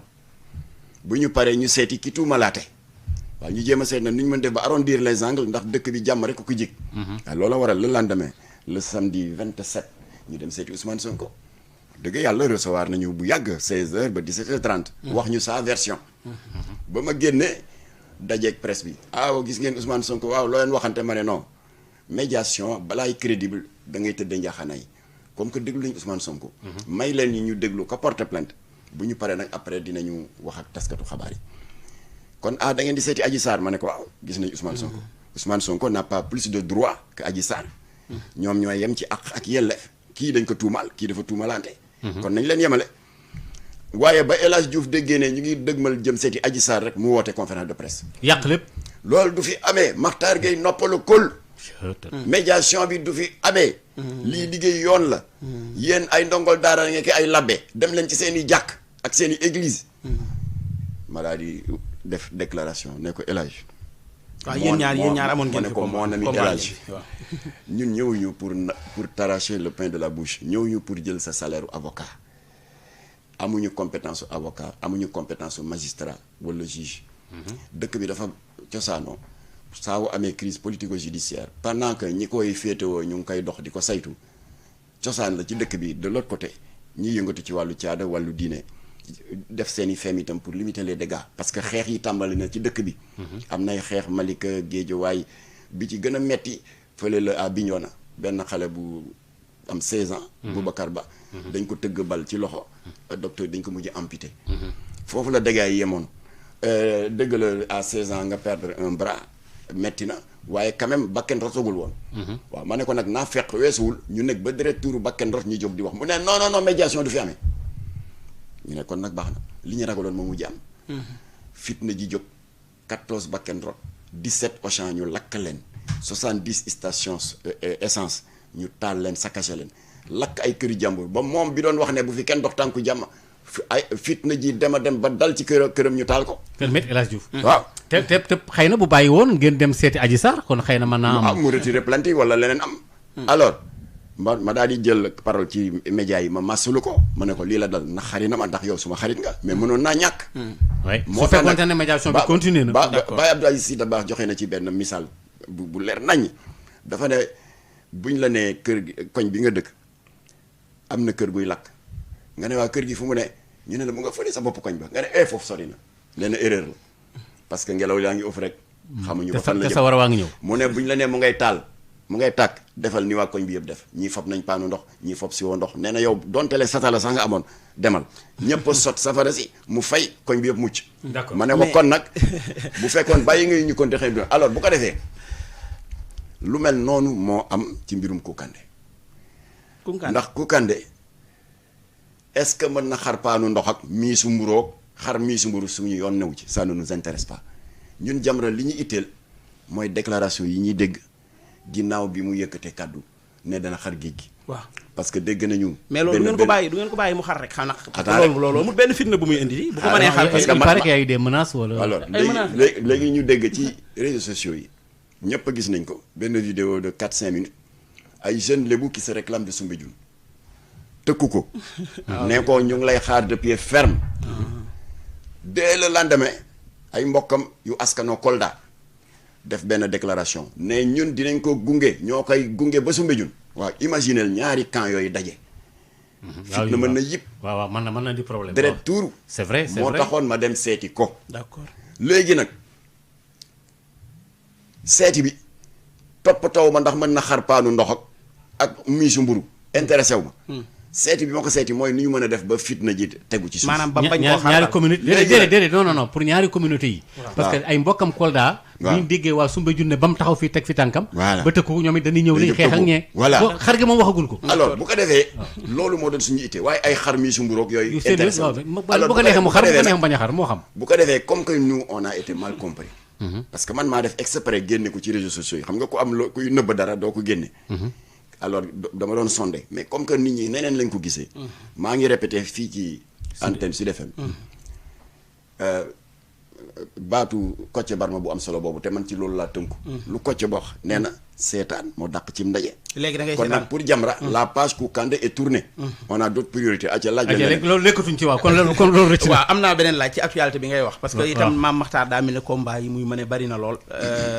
[SPEAKER 3] bu ñu paree ñu seeti ki tuumalaate waaw ñu jéem a seet nag nu ñu mën def ba arrondir les angles ndax dëkk bi jàmm rek ko jig. waaw loolu waral le lendemain le samedi 27 ñu dem seeti Ousmane Sonko dëgg yàlla recevoir nañu bu yàgg 16h ba 17h30. wax ñu sa version. ba ma génnee dajeeg presse bi. gis ngeen Ousmane Sonko waaw loo leen waxante ma ne non. médiation balaay crédible da ngay tëddee njaaxanaay comme que déglu nañu Ousmane Sonko. may leen ñi ñu déglu ko porter plainte bu ñu paree nag après dinañu wax ak taskatu xabaar yi kon da ngeen di seeti Adji Sarr ma ne ko waaw gis nañu Ousmane Sonko. Ousmane Sonko n'a pas plus de droit que Adji Sarr. ñoom ñooy yem ci ak yelleef kii dañ ko tuumaal kii dafa tuumalante. kon nañ leen yemale. waaye ba El Hadj Diouf déggee ne ñu ngi dëgmal jëm seeti Adji Sarr rek mu woote conférence de presse.
[SPEAKER 2] yàq lépp.
[SPEAKER 3] loolu du fi amee Makhtar Gueye noppalu kol. médiation bi du fi amee. lii liggéey yoon la. yéen ay ndongol daara ngeen ay labbe dem leen ci seen i jàkk ak seen i église. ma daal di def déclaration ne ko El Hadj.
[SPEAKER 1] waaw yéen ñaar amoon ngeen
[SPEAKER 3] ne ko mon ami El Hadj ñun ñëwuñu pour t'arracher le pain de la bouche ñëwuñu pour jël sa salaire avocat amuñu compétence avocat amuñu compétence magistrat wala juge. dëkk bi dafa cosaanoo saa wu amee crise politico-judiciaire pendant que ñi koy féetewoo ñu ngi koy dox di ko saytu cosaan la ci dëkk bi de l'autre côté ñi yëngatu ci wàllu caada wàllu diine def seen i feem itam pour limiter les dégâts parce que xeex yi tàmbali na ci dëkk bi. am nay xeex Malika Guédiawaye bi ci gën a metti fële la à Bignona benn xale bu am 16 ans. Boubacar Ba. dañ ko tëgg bal ci loxo. docteur dañ ko mujj amputé. foofu la dégâts yi yemoon dëgg la à 16 ans nga perdre un bras metti na waaye quand même bakken rotagul woon. waaw ma ne ko nag naa fekk weesuwul ñu nekk ba direct tuuru bakken rot ñu jóg di wax mu ne non médiation du fi amee. ñu ne kon nag baax na li ñu ragaloon moom mujj am. fitna ji jóg 14 bakken rot 17 Auchan ñu lakk leen 70 stations essence ñu taal leen saccagé leen lakk ay këri jàmbur ba moom bi doon wax ne bu fi kenn dox tànku jàmm ay fitna ji dem ba dal ci këram ñu taal ko.
[SPEAKER 2] kër Me El Hadji Diouf.
[SPEAKER 3] waaw
[SPEAKER 2] te xëy na bu bàyyi woon ngeen dem seeti Adji Sarr kon xëy na mën naa am.
[SPEAKER 3] mu retiré plainte yi wala leneen am. alors ma daal di jël parole ci média yi ma masulu ko ma ne ko lii la dal na xari na ma ndax yow suma xarit nga mais mënoon naa ñàkk.
[SPEAKER 2] moo tax nag ne médiation bi continué na.
[SPEAKER 3] Baye Abdou Aziz Sy Dabakh joxe na ci benn misaal bu leer naññ dafa ne buñ la nee kër gi koñ bi nga dëkk am na kër guy lakk nga ne waa kër gi fu mu ne ñu ne la mu nga fële sa bopp koñ ba nga ne foofu sori na lenn erreur la parce que ngelaw yaa ngi ëff rek. xamuñu ba fan la
[SPEAKER 2] te sa war a waa ngi ñëw.
[SPEAKER 3] mu ne buñ la nee mu ngay taal. mu ngay tàkk defal ni waa koñ bi yëpp def ñii fob nañ paanu ndox ñii fob si woo ndox nee na yow donte le satala sax nga amoon demal ñëpp a sot safara si mu fay koñ bi yëpp mucc.
[SPEAKER 2] d'accord
[SPEAKER 3] ma ne ko kon nag bu fekkoon bàyyi nga ñu kon te xëy na alors bu ko defee lu mel noonu moo am ci mbirum Kounkandé. ndax Kounkandé est-ce que mën na xar paanu ndox ak miisu mburoog xar miisu mburu suñu yoon newu ci ça ne nous intéresse pas ñun Jamra li ñu itteel mooy déclaration yi ñuy dégg. ginnaaw bi mu yëkkatee kàddu ne dana xar géej gi.
[SPEAKER 1] waaw
[SPEAKER 3] parce que dégg nañu.
[SPEAKER 1] mais loolu du ngeen ko bàyyi mu xar rek xanaa. loolu amul benn fitna bu muy indi. bu ko mënee xar
[SPEAKER 2] parce que il paraît qu'il y a eu des menaces wala.
[SPEAKER 3] alors léegi ñu dégg ci réseaux sociaux yi ñëpp a gis nañ ko benn vidéo de 4-5 minutes ay jeunes lébu qui se réclament de Soumbédioune tëkku ko. ne ko ñu ngi lay xaar de pied ferme. dès le lendemain ay mbokkam yu askanoo Kolda. def benn déclaration ne ñun dinañ ko gunge ñoo koy gunge ba Soumbédioune waaw imaginez ñaari camp yooyu daje. fit na mën na yëpp.
[SPEAKER 2] waaw mën na di problème.
[SPEAKER 3] deret tuuru.
[SPEAKER 2] c'est vrai
[SPEAKER 3] moo taxoon ma dem seeti ko.
[SPEAKER 1] d'accord
[SPEAKER 3] léegi nag seeti bi toppatoo ma ndax mën na xar paanu ndox ak miisu mburu intéressé wu ma. seeti bi ma ko seeti mooy ni ñu mën a def ba fitna ji tegu ci suuf.
[SPEAKER 1] maanaam ba bañ koo
[SPEAKER 2] ñaari communauté déedéet non pour ñaari communauté yi. parce que ay mbokkam Kolda. waaw bi ñu déggee waa Soumbédioune ne ba mu taxaw fii teg fi tànkam. ba tëkku ñoom it dañuy ñëw li xeex ak ñee.
[SPEAKER 3] voilà
[SPEAKER 2] xar gi moom waxagul ko.
[SPEAKER 3] alors bu ko defee. loolu moo doon suñu ittee waaye ay xar mi su mburoog yooyu. intéressé
[SPEAKER 2] bu ko neexee mu xar bu ko neexee mu bañ a xar moo xam.
[SPEAKER 3] bu ko defee comme que nous on a été mal compris. parce que man maa def exprès génne ko ci réseaux sociaux yi xam nga ku am loo kuy nëbb dara doo ko génne. alors dama doon sondé mais comme que nit ñi neneen lañ ko gisee. maa ngi répété fii ci antenne Sud FM. baatu Kocc Barma bu am solo boobu te man ci loolu laa tënku. lu Kocc ba wax nee na seetaan moo dàq cim ndaje.
[SPEAKER 1] léegi da ngay
[SPEAKER 3] kon nag pour Jamra la page Kounkandé est tournée. on a d'autres priorités aca laaj
[SPEAKER 2] loolu nekkatuñ ci waaw kon loolu rëcc
[SPEAKER 1] waaw am naa beneen laaj ci actualité bi ngay wax parce que itam Mame Makhtar daa mel ne combat yi muy mëne bari na lool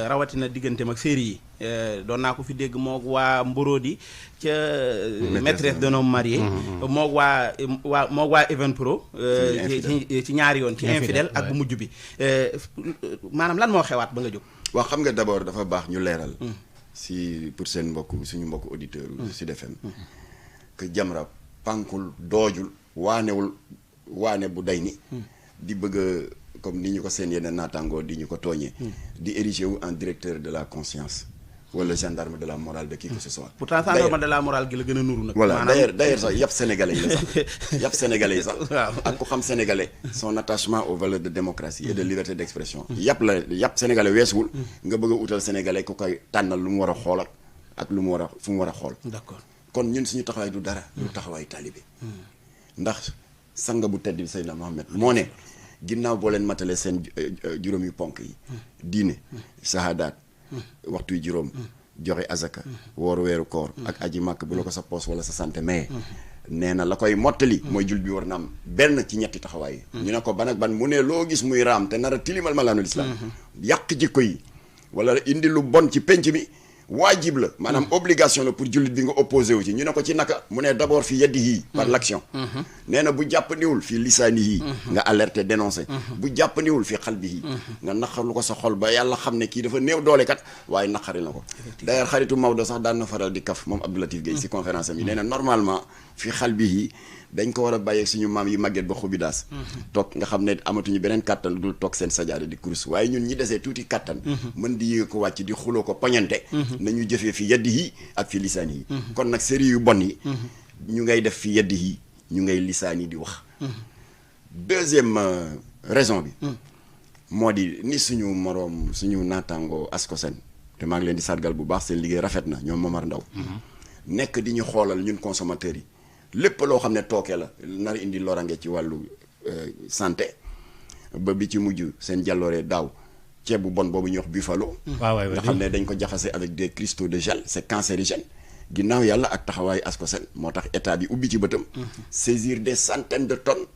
[SPEAKER 1] rawatina digganteem ak série yi doon naa ko fi dégg moog waa Mborodi ca maîtresse d'un homme marié moog waa Evenpro ci ñaari yoon ci infidèle ak bu mujj bi maanaam lan moo xewaat ba nga jóg
[SPEAKER 3] waaw xam nga d'abord dafa baax ñu leeral si pour seen suñu mbokk auditeur Sud FM que Jamra pànkul doojul waane bu day ni di bëgg comme ni ñu ko seen yeneen naataangoo di ñu ko tooñee di ériger wu en directeur de la conscience wala gendarme de la morale de qui que ce soit.
[SPEAKER 1] pourtant gendarme de la morale gi la gën a nuru nag.
[SPEAKER 3] voilà d'ailleurs sax yàpp sénégalais yi la sax yàpp sénégalais yi sax. waaw ak ku xam sénégalais. son attachement aux valeurs de démocratie et de liberté d'expression. yàpp sénégalais weesuwul. nga bëgg a utal sénégalais ku koy tànnal lu mu war a xool ak lu mu war a fu mu war a xool.
[SPEAKER 1] d'accord
[SPEAKER 3] kon ñun suñu taxawaay du dara. du taxawaay taalibe. ndax sanga bu tedd bi Seydina Mohamed moo ne ginnaaw boo leen matalee seen juróomi ponk yi. diine. sahadaat. waxtu yu juróom joxe azaka woor weeru koor ak aji màkk bu la ko sa poos wala sa santé mais nee na la koy mottali mooy jul bi war na am benn ci ñetti taxawaay ñu ne ko ban ak ban mu ne loo gis muy raam te nar a tilimal malaanul islam yàq jikko yi wala indi lu bon ci penc mi waajib la maanaam obligation la pour jullit bi nga opposé wu ci ñu ne ko ci naka mu ne d'abord fi yeddi yii par l'action nee na bu jàppandiwul fi lisaani yii nga alerté dénoncé bu jàppandiwul fi xal bi yii nga naqarlu ko sa xol ba yàlla xam ne kii dafa néew doole kat waaye naqari na ko d'ailleurs xaritu Maodo sax daan na faral di kaf moom Abdou Latif Gueye si conférence am yi nee na normalement fi xal bi yii dañ ko war a bàyyeeg suñu maam yi màgget ba xubi daas toog nga xam ne amatuñu beneen kàttan lu dul toog seen sajaada di kurus waaye ñun ñi desee tuuti kàttan mën di yéege ko wàcc di xuloo ko poñante nañu jëfee fi yeddi yi ak fi lisaan yi kon nag série yu bon yi ñu ngay def fi yeddi yi ñu ngay lisaan yi di wax deuxième raison bi moo di ni suñu moroom suñu naataango Ascosen te maa ngi leen di sargal bu baax seen liggéey rafet na ñoom Momar Ndaw nekk di ñu xoolal ñun consommateurs yi lépp loo xam ne tooke la nar indi lorange ci wàllu santé ba bi ci mujj seen jàlloore daaw ceeb bu bon boobu ñuy wax buffalo nga xam ne dañ ko jaxase avec des cristaux de gel c'est cancérigène ginnaaw yàlla ak taxawaayu Ascosen moo tax état bi ubbi ci bëtam saisir des centaines de tonnes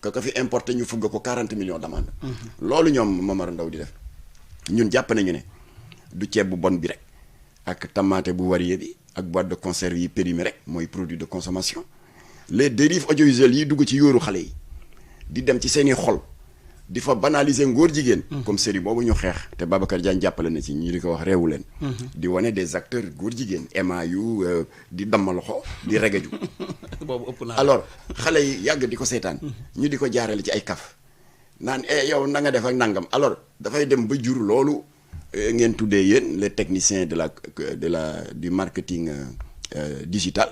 [SPEAKER 3] que ko fi importé ñu fugg ko 40 millions d'amende loolu ñoom Momar Ndaw di def ñun jàpp nañu ne du ceeb bu bon bi rek ak tamaate bu varié bi ak boîte de conserve yi périmé rek mooy produit de consommation les dérives audiovisuelles yi dugg ci yóoru xale yi di dem ci seeni xol di fa banaliser ngóor jigéen comme série boobu ñu xeex te Babacar Diagne jàppale na ci ñu di ko wax réewu leen di wane des acteurs góor jigéen ema yu di damm loxo di regeju
[SPEAKER 1] boobu ëpp na
[SPEAKER 3] alors xale yi yàgg di ko seetaan ñu di ko jaarale ci ay kaf naan yow na nga def ak nangam alors dafay dem ba jur loolu ngeen tuddee yéen les techniciens du marketing digital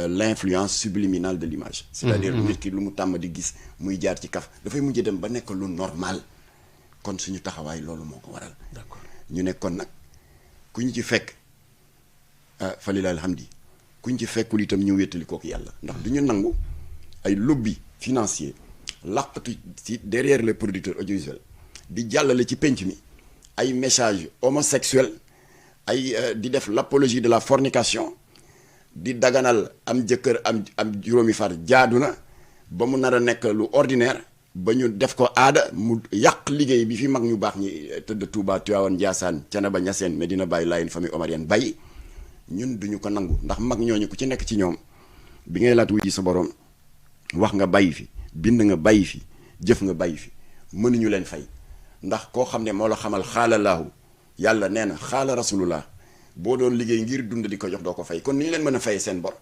[SPEAKER 3] l'influence subliminale de l'image c'est-à-dire nit ki lu mu tàmm di gis muy jaar ci kaf dafay mujj dem ba nekk lu normal kon suñu taxawaay loolu moo ko waral d'accord ñu ne kon nag ku ñu ci fekk fa lillahi alhamdi ku ñu ci fekkul itam ñu wéttali kooku yàlla ndax du ñu nangu ay lobby financier làqatu ci derrière les producteurs audiovisuels di jàllale ci penc mi ay messages homosexuels ay di def l'apologie de la fornication di daganal am jëkkër am juróomi far jaadu na ba mu nar a nekk lu ordinaire ba ñu def ko aada mu yàq liggéey bi fi mag ñu baax ñi tëdd Touba Tivaouane Ndiassane Thiénaba Niassène Medina Baye Layène famille omarienne bàyyi ñun duñu ko nangu ndax mag ñooñu ku ci nekk ci ñoom bi ngay laat wuy ji sa borom wax nga bàyyi fi bind nga bàyyi fi jëf nga bàyyi fi mënuñu leen fay ndax koo xam ne moo la xamal xaala laahu yàlla nee na xaala rasulullah boo doon liggéey ngir dund di ko jox doo ko fay kon ni ñu leen mën a fayee seen bor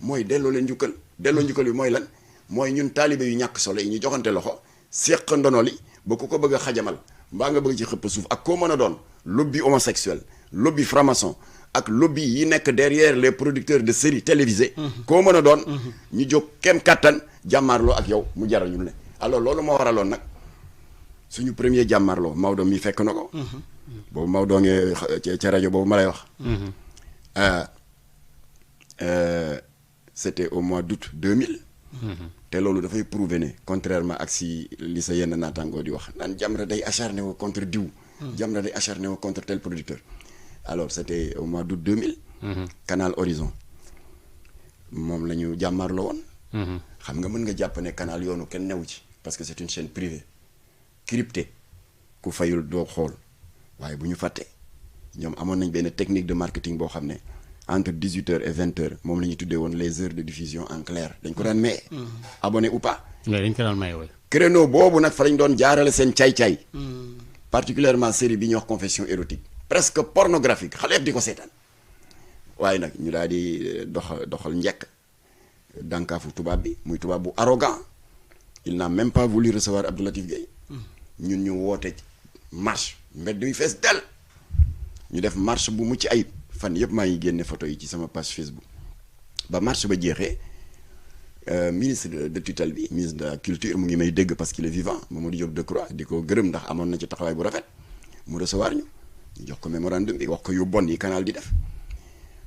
[SPEAKER 3] mooy delloo leen njukkal delloo njukkal bi mooy lan mooy ñun taalibe yu ñàkk solo yi ñu joxante loxo séq ndono li ba ku ko bëgg a xajamal mbaa nga bëgg ci xëpp suuf ak koo mën a doon lobby homosexuel lobby franc-maçon ak lobby yi nekk derrière les producteurs de séries télévisées koo mën a doon ñu jóg kem kàttan jàmmaarloo ak yow mu jaral ñu ne alors loolu moo waraloon nag suñu premier jàmmaarloo Maodo mi fekk na ko boobu Maodo ngee ca rajo boobu ma lay wax c'était au mois d'août 2000 te loolu dafay prouver ne contrairement ak si li sa yenn naataangoo di wax naan Jamra day acharné wu contre diw Jamra day acharné wu contre tel producteur alors c'était au mois d'août 2000 Canal Horizon moom la ñu jàmmaarloo woon xam nga mën nga jàpp ne canal yoonu kenn newu ci parce que c'est une chaîne privée cryptée ku fayul doo xool waaye bu ñu fàtte ñoom amoon nañ benn technique de marketing boo xam ne entre 18h et 20h moom la ñuy tuddee woon les heures de diffusion en clair dañ ko daan maye. abonné ou pas.
[SPEAKER 2] mais dañ ko daan maye woy.
[SPEAKER 3] créneau boobu nag fa lañ doon jaarale seen caay-caay. particulièrement série bi ñuy wax confession érotique. presque pornographique xale yëpp di ko seetaan waaye nag ñu daal di doxal njëkk dànkaafu tubaab bi muy tubaab bu arrogant il n'a même pas voulu recevoir Abdou Latif Gueye. ñun ñu woote marche mbedd mi fees del ñu def marche bu mucc ayib fan yëpp maa ngi génne photo yi ci sama page Facebook ba marche ba jeexee ministre de tutelle bi ministre de la culture mu ngi may dégg parce qu'il est vivant Mamadou Diop Decroix di ko gërëm ndax amoon na ci taxawaay bu rafet mu recevoir ñu jox ko mémorandum bi wax ko yu bon yi canal di def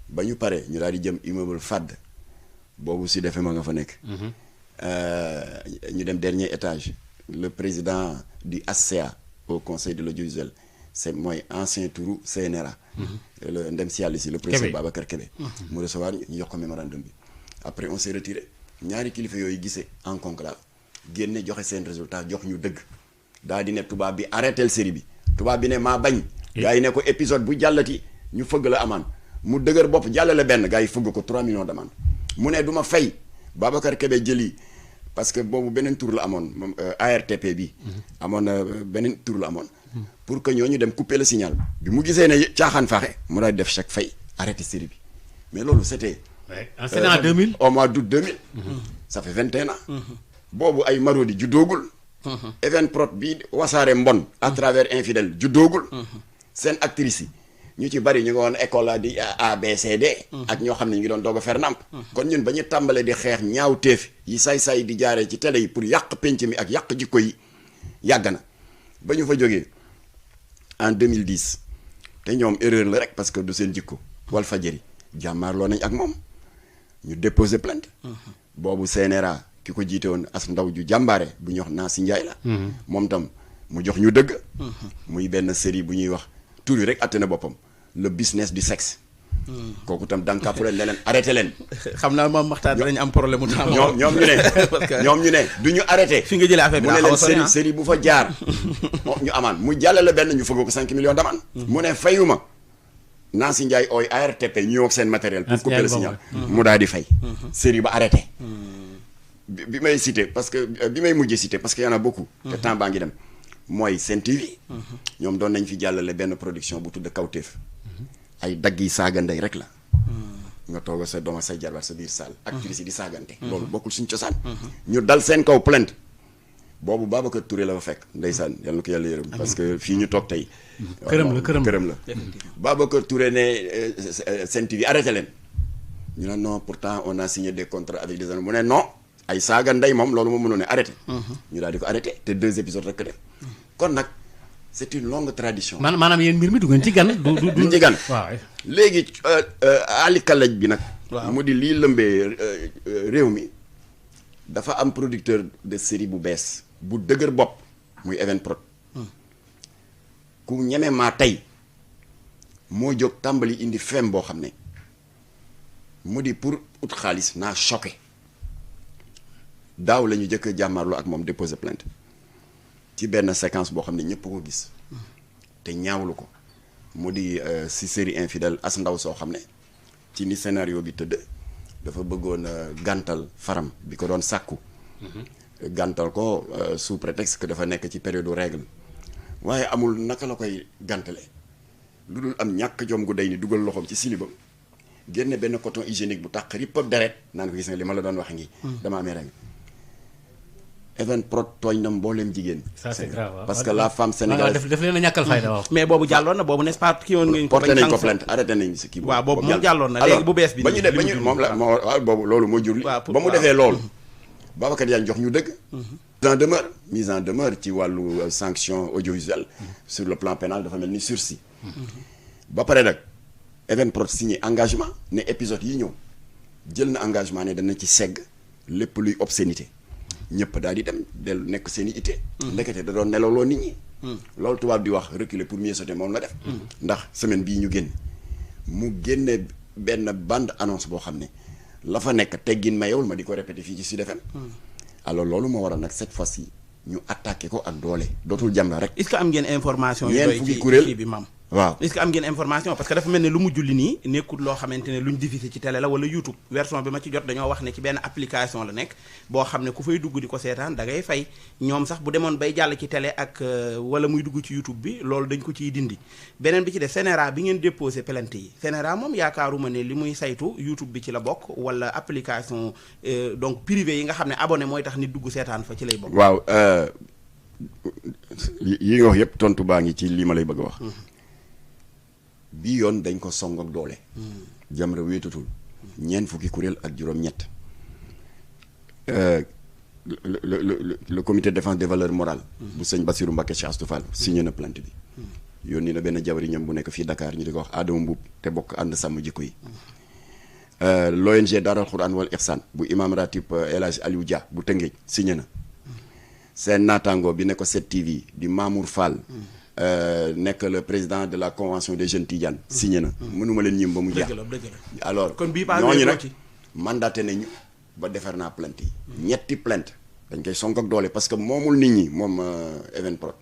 [SPEAKER 3] ba ñu pare ñu daal di jëm immeuble FAD boobu si defee ma nga fa nekk ñu dem dernier étage le président du HCA au conseil de l'audiovisuel c'est mooy ancien touru CNRA. le ndem si yàlla si le président Babacar Kébé. mu recevoir ñu jox ko mémorandum bi. après on s'est retiré ñaari kilifa yooyu gisee en conclave génne joxe seen résultat jox ñu dëgg daal di ne tubaab bi arrêtel série bi tubaab bi ne maa bañ. gars yi ne ko épisode bu jàllati ñu fëgg la amende mu dëgër bopp jàllale benn gars yi fëgg ko 3 millions d'amende mu ne du ma fay Babacar Kébé jëli parce que boobu beneen tour la amoon moom ARTP bi. amoon na beneen tour la amoon. pour que ñooñu dem couper le signal bi mu gisee ne caaxaan faaxe mu daal def chèque fay arrêté série bi mais loolu c'était.
[SPEAKER 2] c'était en 2000.
[SPEAKER 3] au mois d'août 2000. ça fait 21 ans. boobu ay Marodi juddoogul. Evenprod bi wasaare mbon. à travers infidèle juddoogul. seen actrices yi ñu ci bari ñu ngi woon école la di ABCD. ak ñoo xam ne ñu ngi doon doog a fer namp. kon ñun ba ñu tàmbalee di xeex ñaaw teef yi say di jaaree ci télé yi pour yàq penc mi ak yàq jikko yi yàgg na ba ñu fa jógee en 2010 te ñoom erreur la rek parce que du seen jikko Walfadjri jàmmaarloo nañ ak moom ñu déposé plainte. boobu CNRA ki ko jiite woon as ndaw ju jàmbaare bu ñuy wax Nancy Ndiaye la. moom tam mu jox ñu dëgg. muy benn série bu ñuy wax tur yi rek atte na boppam le business du sexe. kooku tam dànkaafu leen ne leen arrêté leen.
[SPEAKER 1] xam naa moom waxtaan dinañ am problème mu temps.
[SPEAKER 3] ñoom ñu ne ñoom ñu ne du ñu arrêté.
[SPEAKER 1] fi nga jëlee affaire bi
[SPEAKER 3] mu ne leen série bu fa jaar. ñu amaan mu jàllale benn ñu fëgg ko 5 millions d'amende. mu ne fayuma. Nancy Ndiaye ooy ARTP ñu ak seen matériel. pour couper le signal mu daal di fay. série ba arrêté. bi may cité parce que bi may mujjee cité parce que y en a beaucoup. te temps baa ngi dem mooy Sen TV. ñoom doon nañ fi jàllale benn production bu tudd Kawteef. ay dagg yi saaga ndey rek la. nga toog sa doom say jarbaat sa biir salle. actrice yi di saagante. loolu bokkul suñu cosaan. ñu dal seen kaw plainte. boobu Babacar Touré la fa fekk ndeysaan yal na ko yàlla yërëm parce que fii ñu toog tey. këram la Babacar Touré ne Sen TV arrêté leen. ñu ne non pourtant on a signé des contrats avec des amis mu ne non ay saaga ndey moom loolu moo mënoon ne arrêté. ñu daal di ko arrêté te 2 épisodes rek def kon nag. c'est une longue tradition.
[SPEAKER 2] maanaam yéen mbir mi du ngeen ci gan.
[SPEAKER 3] du ci gan. waaw léegi Ali Kalaj bi nag. mu di lii lëmbee réew mi dafa am producteur de série bu bees bu dëgër bopp muy Evenprod. ku ñeme maa tey moo jóg tàmbali indi fem boo xam ne mu di pour ut xaalis naa choqué daaw la ñu jëkk jàmmarloo ak moom déposer plainte. ci benn séquence boo xam ne ñëpp ko gis te ñaawlu ko mu di si série infidèle as ndaw soo xam ne ci ni scénario bi tëdd dafa bëggoon gàntal faram bi ko doon sàkku gàntal ko sous prétexte que dafa nekk ci période règle waaye amul naka la koy gàntale lu dul am ñàkk jom gu day ni dugal loxoom ci silibam génne benn coton hygiénique bu tàq rippab deret naan ko gis nga li ma la doon wax ngi dama amee règle Evenprod tooñ na mbooleem jigéen.
[SPEAKER 2] ça c'est grave
[SPEAKER 3] parce que la femme sénégalaise
[SPEAKER 2] def leen a ñàkkal fayda waaw.
[SPEAKER 1] mais boobu jàlloon na boobu n'est-ce pas kii woon ngeen ko.
[SPEAKER 3] porté nañ ko plainte arrêté nañ si kii boobu.
[SPEAKER 1] waaw boobu moom jàlloon na léegi bu bees bi.
[SPEAKER 3] ba ñu def ba ñu moom la moo waaw boobu loolu moo jur li. ba mu defee loolu. Babacar Diagne jox ñu dëgg. mise en demeure ci wàllu sanction audiovisuelle. sur le plan pénal dafa mel ni sursis. ba pare nag Evenprod signé engagement ne épisode yi ñëw jël na engagement ne dana ci segg lépp luy obscénité. ñëpp daal di dem dellu nekk seen i ité. ndekete da doon nelawloo nit ñi. loolu tubaab di wax reculer pour mieux sauter moom la def. ndax semaine bii ñu génn mu génne benn bande annonce boo xam ne la fa nekk teggin mayewul ma di ko répété fii ci Sud FM. alors loolu moo waral nag cette fois-ci ñu attaqué ko ak doole dootul jàmm la rek.
[SPEAKER 1] est-ce que am ngeen information.
[SPEAKER 3] ñeent fukki kuréel
[SPEAKER 1] kii bi maam.
[SPEAKER 3] waaw
[SPEAKER 1] est-ce que am ngeen information parce que dafa mel ne lu mujj li nii nekkul loo xamante ne luñ diffusé ci télé la wala YouTube version bi ma ci jot dañoo wax ne ci benn application la nekk boo xam ne ku fay dugg di ko seetaan da ngay fay ñoom sax bu demoon bay jàll ci télé ak wala muy dugg ci YouTube bi loolu dañ ko ciy dindi beneen bi ci def CNRA bi ngeen déposé plainte yi CNRA moom yaakaaruma ne li muy saytu YouTube bi ci la bokk wala application donc privé yi nga xam ne abonné mooy tax nit dugg seetaan fa ci lay bokk.
[SPEAKER 3] waaw yi nga wax yëpp tontu baa ngi ci lii ma lay bëgg a wax. bii yoon dañ ko song ak doole. Jamra wéetatul. ñeent fukki kuréel ak juróom-ñett. le comité de défense des valeurs morales. bu sëñ Bassirou Mbacké Cheikh Astou Fall signé na plainte bi. yónni na benn jabariñam bu nekk fii Dakar ñu di ko wax Adama Mbuub te bokk ànd sàmm jikko yi. l'ONG Daaral Quran wal Ihsan bu imam ratib El Hadj Aliou Dia bu Tëngéej signé na. seen naataango bi ne ko 7TV di Mamour Fall. nekk le président de la convention des jeunes Tidiane signé na mënuma leen ñim ba mu jeex alors
[SPEAKER 1] kon bii baa
[SPEAKER 3] ñooñu nag mandaté nañu ba defar naa plainte yi ñetti plainte dañ koy sonk ak doole parce que moomul nit ñi moom Evenprod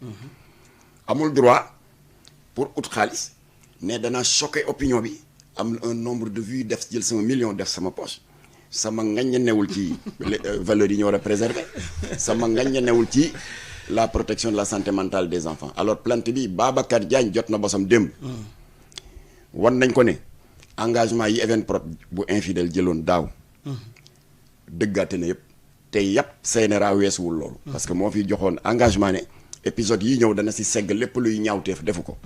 [SPEAKER 3] amul droit pour ut xaalis ne danaa choqué opinion bi am un nombre de vues def jël sama million def sama poche sama ngañ newul ci valeurs yi ñu war a préserver sama ngañ newul ci la protection de la santé mentale des enfants alors plainte bi Babacar Diagne jot na bosam démb wan nañ ko ne engagement yi Evenprod bu infidèle jëloon daaw dëggaate na yëpp te yàpp CNRA weesuwul loolu parce que moo fi joxoon engagement ne épisode yi ñëw dana si segg lépp luy ñaawteef defu ko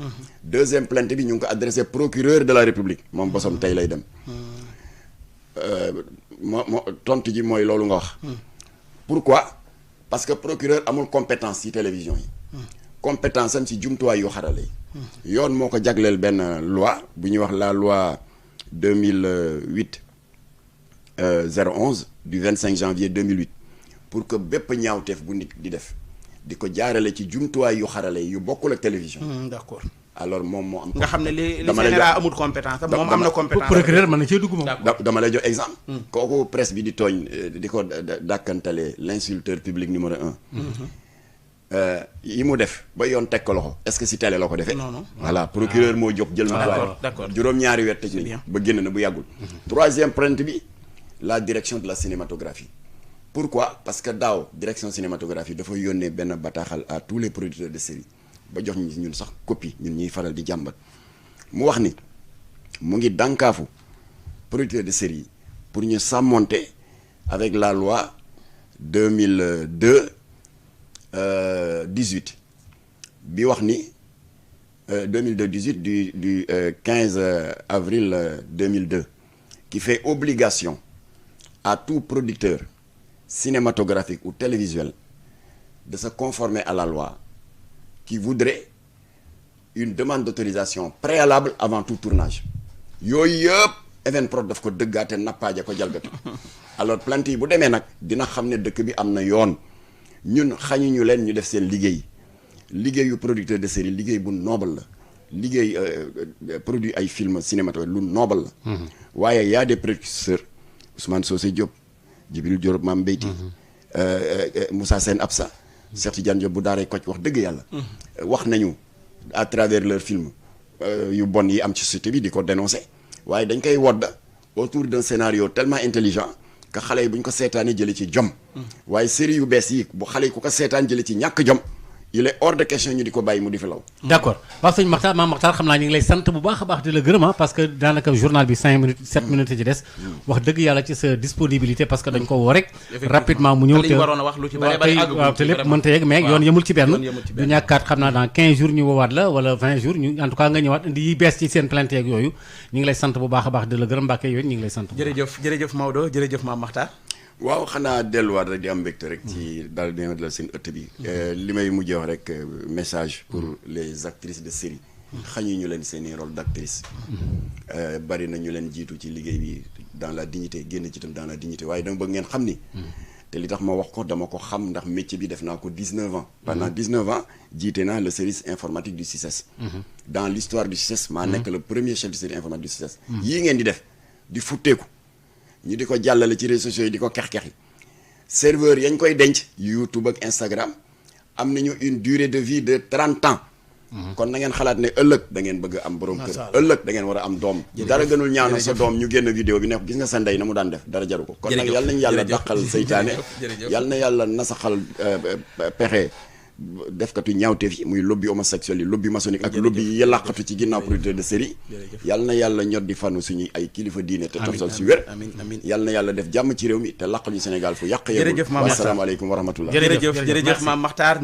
[SPEAKER 3] deuxième plainte bi ñu ngi ko adressé procureur de la république moom bosam tey lay dem moo tontu ji mooy loolu nga wax pourquoi parce que procureur amul compétence ci télévision yi compétence am ci jumtuwaay yu xarale yi yoon moo ko jagleel benn loi bu ñuy wax la loi 2008 011 du 25 janvier 2008 pour que bépp ñaawteef bu nit di def di ko jaarale ci jumtuwaay yu xarale yu bokkul ak télévision
[SPEAKER 1] d'accord
[SPEAKER 3] alors moom moo am
[SPEAKER 1] nga xam ne li CNRA amul compétence moom am na compétence
[SPEAKER 2] procureur mën na cee dugg moom
[SPEAKER 3] dama lay jox exemple kooku presse bi di tooñ di ko dàkkantale l'insulteur public numéro 1 yi mu def ba yoon teg ko loxo est-ce que si télé la ko defee non voilà procureur moo jóg jël ma
[SPEAKER 1] d'accord
[SPEAKER 3] juróom-ñaari weer tëj nañu ba génn na bu yàggul troisième plainte bi la direction de la cinématographie pourquoi parce que daaw direction cinématographie dafa yónnee benn bataaxal à tous les producteurs de série ba jox ñun sax copie ñun ñuy faral di jàmbat mu wax ni mu ngi dànkaafu producteurs de série pour ñu s'ammonter avec la loi 2002 18 bi wax ni 2002 18 du 15 avril 2002 qui fait obligation à tout producteur cinématographique ou télévisuel de se conformer à la loi qui voudrait une demande d'autorisation préalable avant tout tournage yooyu yëpp Evenprod daf ko dëggaate nappaaje ko jalgati alors plainte yi bu demee nag dina xam ne dëkk bi am na yoon ñun xañuñu leen ñu def seen liggéeyu producteur de série liggéey bu noble la liggéey produit ay film cinématographique lu noble la waaye y a des producteurs Ousmane Socé Diop Djibril Diop Mame Beyti Moussa Sène Absa Cheikh Tidiane Diop bu daaree Kocc wax dëgg yàlla wax nañu à travers leur film yu bon yi am ci société bi di ko dénoncer waaye dañ koy wodd autour d'un scénario tellement intelligent que xale yi bu ñu ko seetaanee jële ci jom waaye série yu bees yi bu xale yi ku ko seetaan jële ci ñàkk jom il est hors de question ñu di ko bàyyi mu di fi law
[SPEAKER 2] d'accord waaw sëñ Makhtar Mame Makhtar xam naa ñu ngi lay sant bu baax a baax di la gërëm parce que daanaka journal bi 5 minutes 7 minutes ci des wax dëgg yàlla ci sa disponibilité parce que dañ ko woo rek rapidement mu ñëw te waaw te lépp mënta yegg mais yoon yemul ci benn du ñàkkaat xam naa dans 15 jours ñu woowaat la wala 20 jours ñu en tout cas nga ñëwaat indi yi bees ci seen plainte yeeg yooyu ñu ngi lay sant bu baax a baax di la gërëm Mbacke yooyu ñu ngi lay sant
[SPEAKER 1] jërëjëf Maodo jërëjëf Mame Makhtar
[SPEAKER 3] waaw xanaa delluwaat rek di am mbégte rek ci daal di la seen ëtt bi li may mujjee wax rek message pour les actrices de série xañu ñu leen seeni rôle d'actrice bari na ñu leen jiitu ci liggéey bi dans la dignité génn ci itam dans la dignité waaye dama bëgg ngeen xam ni te li tax ma wax ko dama ko xam ndax métier bi def naa ko 19 ans pendant 19 ans jiite naa le service informatique du CICES dans l'histoire du CICES maa nekk le premier chef du service informatique du CICES yii ngeen di def di futteeku ñu di ko jàllale ci réseaux sociaux yi di ko kex-kexi serveur yañ koy denc YouTube ak Instagram am nañu une durée de vie de 30 ans kon na ngeen xalaat ne ëllëg da ngeen bëgg am borom kër ëllëg da ngeen war a am doom dara gënul ñaanal sa doom ñu génn vidéo bi ne ko gis nga sa ndey na mu daan def dara jaru ko kon nag yàlla nañu yàlla dàqal seytaane yàlla na yàlla nasaxal pexe defkatu ñaawteef yi muy lobby homosexuel yi lobby maçonnique ak lobby yi làqatu ci ginnaaw producteur de série yàlla na yàlla ñot di fanu suñuy ay kilifa diine te tofsal si wér yàlla na yàlla def jàmm ci réew mi te làqal ñu Sénégal fu yàq yegul wasalaamaaleykum wa rahmatullah
[SPEAKER 1] jërëjëf Mame Makhtar